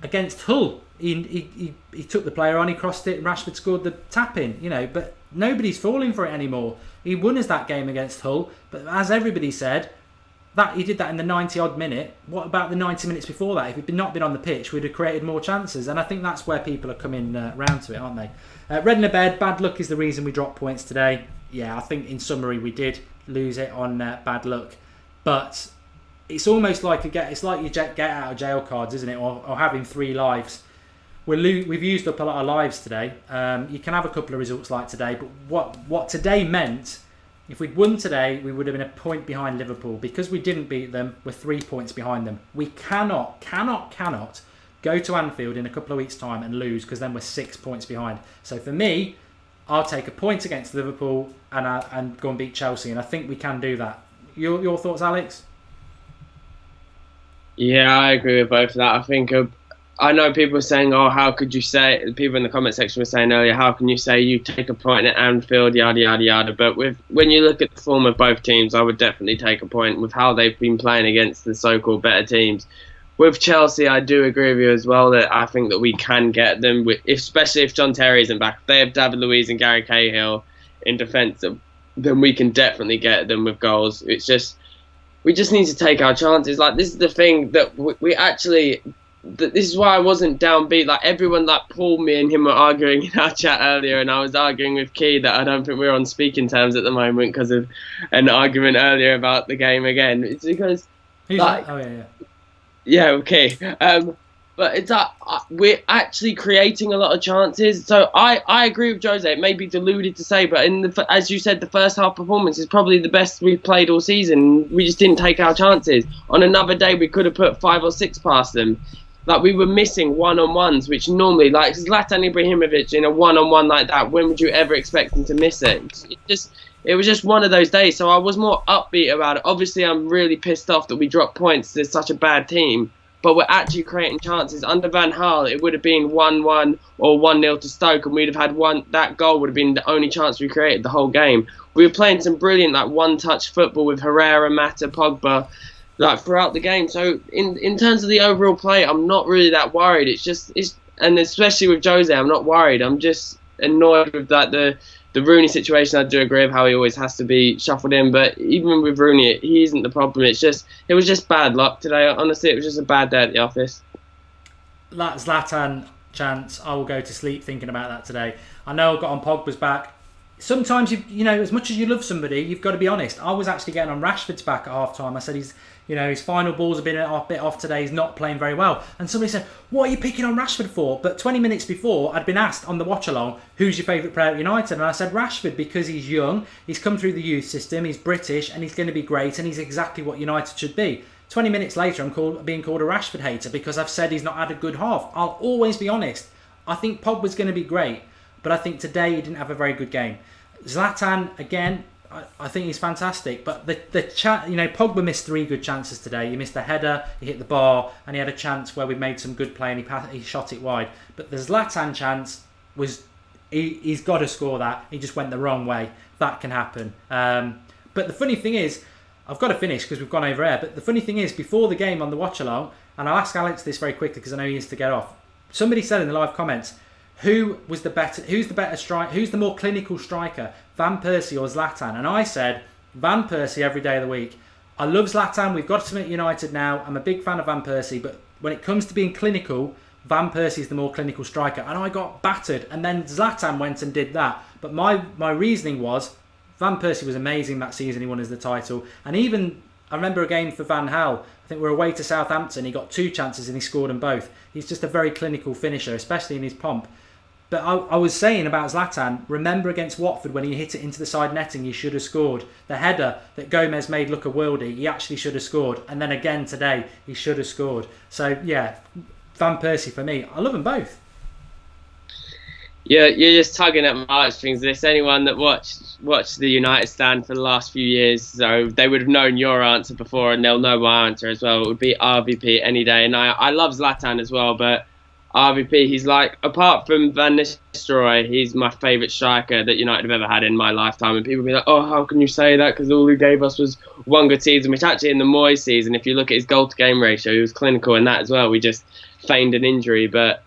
Against Hull, he took the player on, he crossed it, Rashford scored the tap-in, but nobody's falling for it anymore. He won us that game against Hull, but as everybody said, that he did that in the 90-odd minute. What about the 90 minutes before that? If he'd not been on the pitch, we'd have created more chances, and I think that's where people are coming round to it, aren't they? Red in the bed, bad luck is the reason we dropped points today. Yeah, I think in summary we did lose it on bad luck, but it's almost like it's like you get out of jail cards, isn't it? Or having 3 lives. We've used up a lot of lives today. You can have a couple of results like today, but what today meant, if we'd won today, we would have been a point behind Liverpool. Because we didn't beat them, we're 3 points behind them. We cannot go to Anfield in a couple of weeks' time and lose, because then we're 6 points behind. So for me, I'll take a point against Liverpool and go and beat Chelsea, and I think we can do that. Your thoughts, Alex? Yeah, I agree with both of that. I think I know people are saying, how could you say, people in the comment section were saying earlier, how can you say you take a point at Anfield, yada, yada, yada. But when you look at the form of both teams, I would definitely take a point with how they've been playing against the so-called better teams. With Chelsea, I do agree with you as well that I think that we can get them, especially if John Terry isn't back. If they have David Luiz and Gary Cahill in defence, then we can definitely get them with goals. It's just... we just need to take our chances. Like, this is the thing that we actually... this is why I wasn't downbeat. Like, everyone, like Paul, me and him were arguing in our chat earlier, and I was arguing with Key that I don't think we're on speaking terms at the moment because of an argument earlier about the game again. It's because... like, oh, yeah. Yeah, okay. But it's we're actually creating a lot of chances. So I agree with Jose. It may be deluded to say, but as you said, the first half performance is probably the best we've played all season. We just didn't take our chances. On another day, we could have put 5 or 6 past them. Like, we were missing one-on-ones, which normally, like Zlatan Ibrahimovic in a one-on-one like that, when would you ever expect him to miss it? It was just one of those days. So I was more upbeat about it. Obviously, I'm really pissed off that we dropped points to such a bad team. but we're actually creating chances. Under Van Gaal, it would have been 1-1 or 1-0 to Stoke, and we'd have had one. That goal would have been the only chance we created the whole game. We were playing some brilliant like one-touch football with Herrera, Mata, Pogba, like throughout the game. So in terms of the overall play, I'm not really that worried. And especially with Jose, I'm not worried. I'm just annoyed with that the Rooney situation. I do agree with how he always has to be shuffled in, but even with Rooney, he isn't the problem. It was just bad luck today. Honestly, it was just a bad day at the office. That Zlatan chance, I will go to sleep thinking about that today. I know I got on Pogba's back. Sometimes you know, as much as you love somebody, you've got to be honest. I was actually getting on Rashford's back at half time. I said his final balls have been a bit off today. He's not playing very well. And somebody said, "What are you picking on Rashford for?" But 20 minutes before, I'd been asked on the watch along, "Who's your favourite player at United?" And I said Rashford because he's young, he's come through the youth system, he's British, and he's going to be great, and he's exactly what United should be. 20 minutes later, I'm being called a Rashford hater because I've said he's not had a good half. I'll always be honest. I think Pogba's going to be great, but I think today he didn't have a very good game. Zlatan, again, I think he's fantastic, but Pogba missed 3 good chances today. He missed a header, he hit the bar, and he had a chance where we made some good play and he shot it wide. But the Zlatan chance was, he's got to score that. He just went the wrong way. That can happen. But the funny thing is, I've got to finish because we've gone over air, but the funny thing is, before the game on the watch along, and I'll ask Alex this very quickly because I know he needs to get off. Somebody said in the live comments, who's the better striker? Who's the more clinical striker, Van Persie or Zlatan? And I said Van Persie every day of the week. I love Zlatan. We've got to at United now. I'm a big fan of Van Persie, but when it comes to being clinical, Van Persie is the more clinical striker. And I got battered, and then Zlatan went and did that. But my reasoning was Van Persie was amazing that season. He won us the title, and even I remember a game for Van Gaal. I think we were away to Southampton. He got 2 chances and he scored them both. He's just a very clinical finisher, especially in his pomp. But I was saying about Zlatan, remember against Watford when he hit it into the side netting, he should have scored. The header that Gomez made look a worldie, he actually should have scored. And then again today, he should have scored. So yeah, Van Persie for me. I love them both. Yeah, you're just tugging at my heartstrings. There's anyone that watched the United stand for the last few years, so they would have known your answer before, and they'll know my answer as well. It would be RVP any day. And I love Zlatan as well, but RVP, he's like, apart from Van Nistelrooy, he's my favourite striker that United have ever had in my lifetime. And people be like, oh, how can you say that? Because all he gave us was one good season, which actually in the Moyes season, if you look at his goal-to-game ratio, he was clinical in that as well. We just feigned an injury, but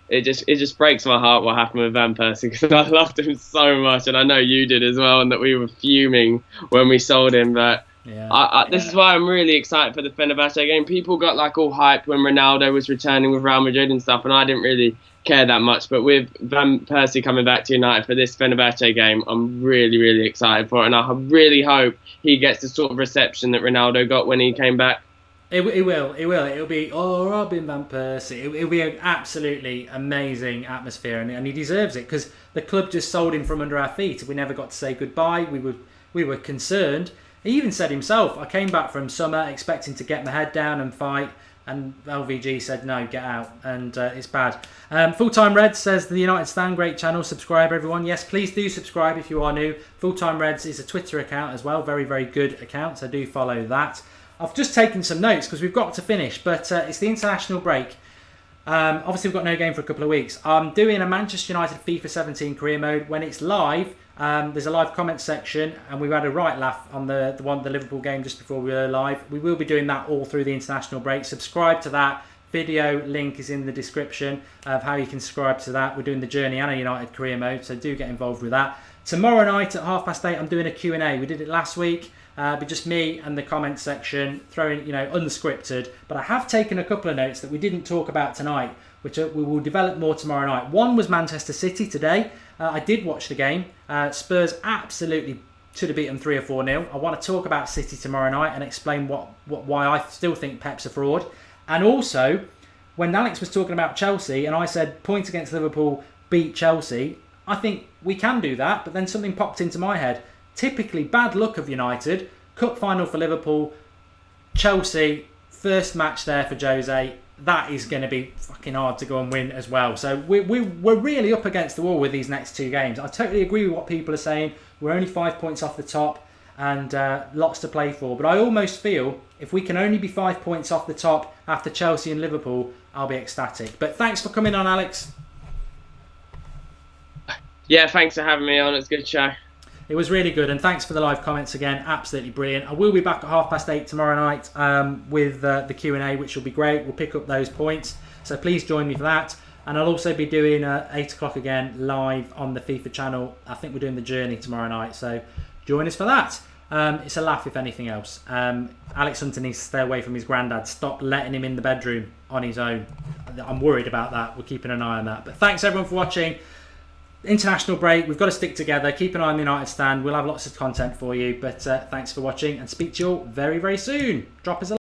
it just breaks my heart what happened with Van Persie because I loved him so much, and I know you did as well, and that we were fuming when we sold him, but... Yeah. This is why I'm really excited for the Fenerbahce game. People got like all hyped when Ronaldo was returning with Real Madrid and stuff, and I didn't really care that much. But with Van Persie coming back to United for this Fenerbahce game, I'm really, really excited for it, and I really hope he gets the sort of reception that Ronaldo got when he came back. It will. It'll be, Robin Van Persie. It'll be an absolutely amazing atmosphere, and he deserves it because the club just sold him from under our feet. We never got to say goodbye. We were concerned. He even said himself, I came back from summer expecting to get my head down and fight, and LVG said, no, get out, and it's bad. Fulltime Reds says, the United Stand, great channel, subscribe everyone. Yes, please do subscribe if you are new. Fulltime Reds is a Twitter account as well, very, very good account, so do follow that. I've just taken some notes because we've got to finish, but it's the international break. Obviously, we've got no game for a couple of weeks. I'm doing a Manchester United FIFA 17 career mode. When it's live, there's a live comment section, and we've had a right laugh on the Liverpool game just before we were live. We will be doing that all through the international break. Subscribe to that. Video link is in the description of how you can subscribe to that. We're doing the Journey and a United career mode, so do get involved with that. Tomorrow night at 8:30, I'm doing a Q&A. We did it last week. But just me and the comment section, throwing, unscripted. But I have taken a couple of notes that we didn't talk about tonight, which we will develop more tomorrow night. One was Manchester City today. I did watch the game. Spurs absolutely should have beaten 3 or 4-0. I want to talk about City tomorrow night and explain why I still think Pep's a fraud. And also, when Alex was talking about Chelsea and I said points against Liverpool beat Chelsea, I think we can do that. But then something popped into my head. Typically bad luck of United, cup final for Liverpool, Chelsea, first match there for Jose. That is going to be fucking hard to go and win as well. So we're really up against the wall with these next 2 games. I totally agree with what people are saying. We're only 5 points off the top. and lots to play for. But I almost feel if we can only be 5 points off the top after Chelsea and Liverpool, I'll be ecstatic. But thanks for coming on, Alex. Yeah, thanks for having me on. It's a good show. It was really good, and thanks for the live comments again. Absolutely brilliant. I will be back at 8:30 tomorrow night with the Q&A, which will be great. We'll pick up those points, so please join me for that. And I'll also be doing 8 o'clock again live on the FIFA channel. I think we're doing the Journey tomorrow night, so join us for that. It's a laugh if anything else. Alex Hunter needs to stay away from his granddad. Stop letting him in the bedroom on his own. I'm worried about that. We're keeping an eye on that. But thanks everyone for watching. International break. We've got to stick together. Keep an eye on the United stand. We'll have lots of content for you. But thanks for watching, and speak to you all very, very soon. Drop us a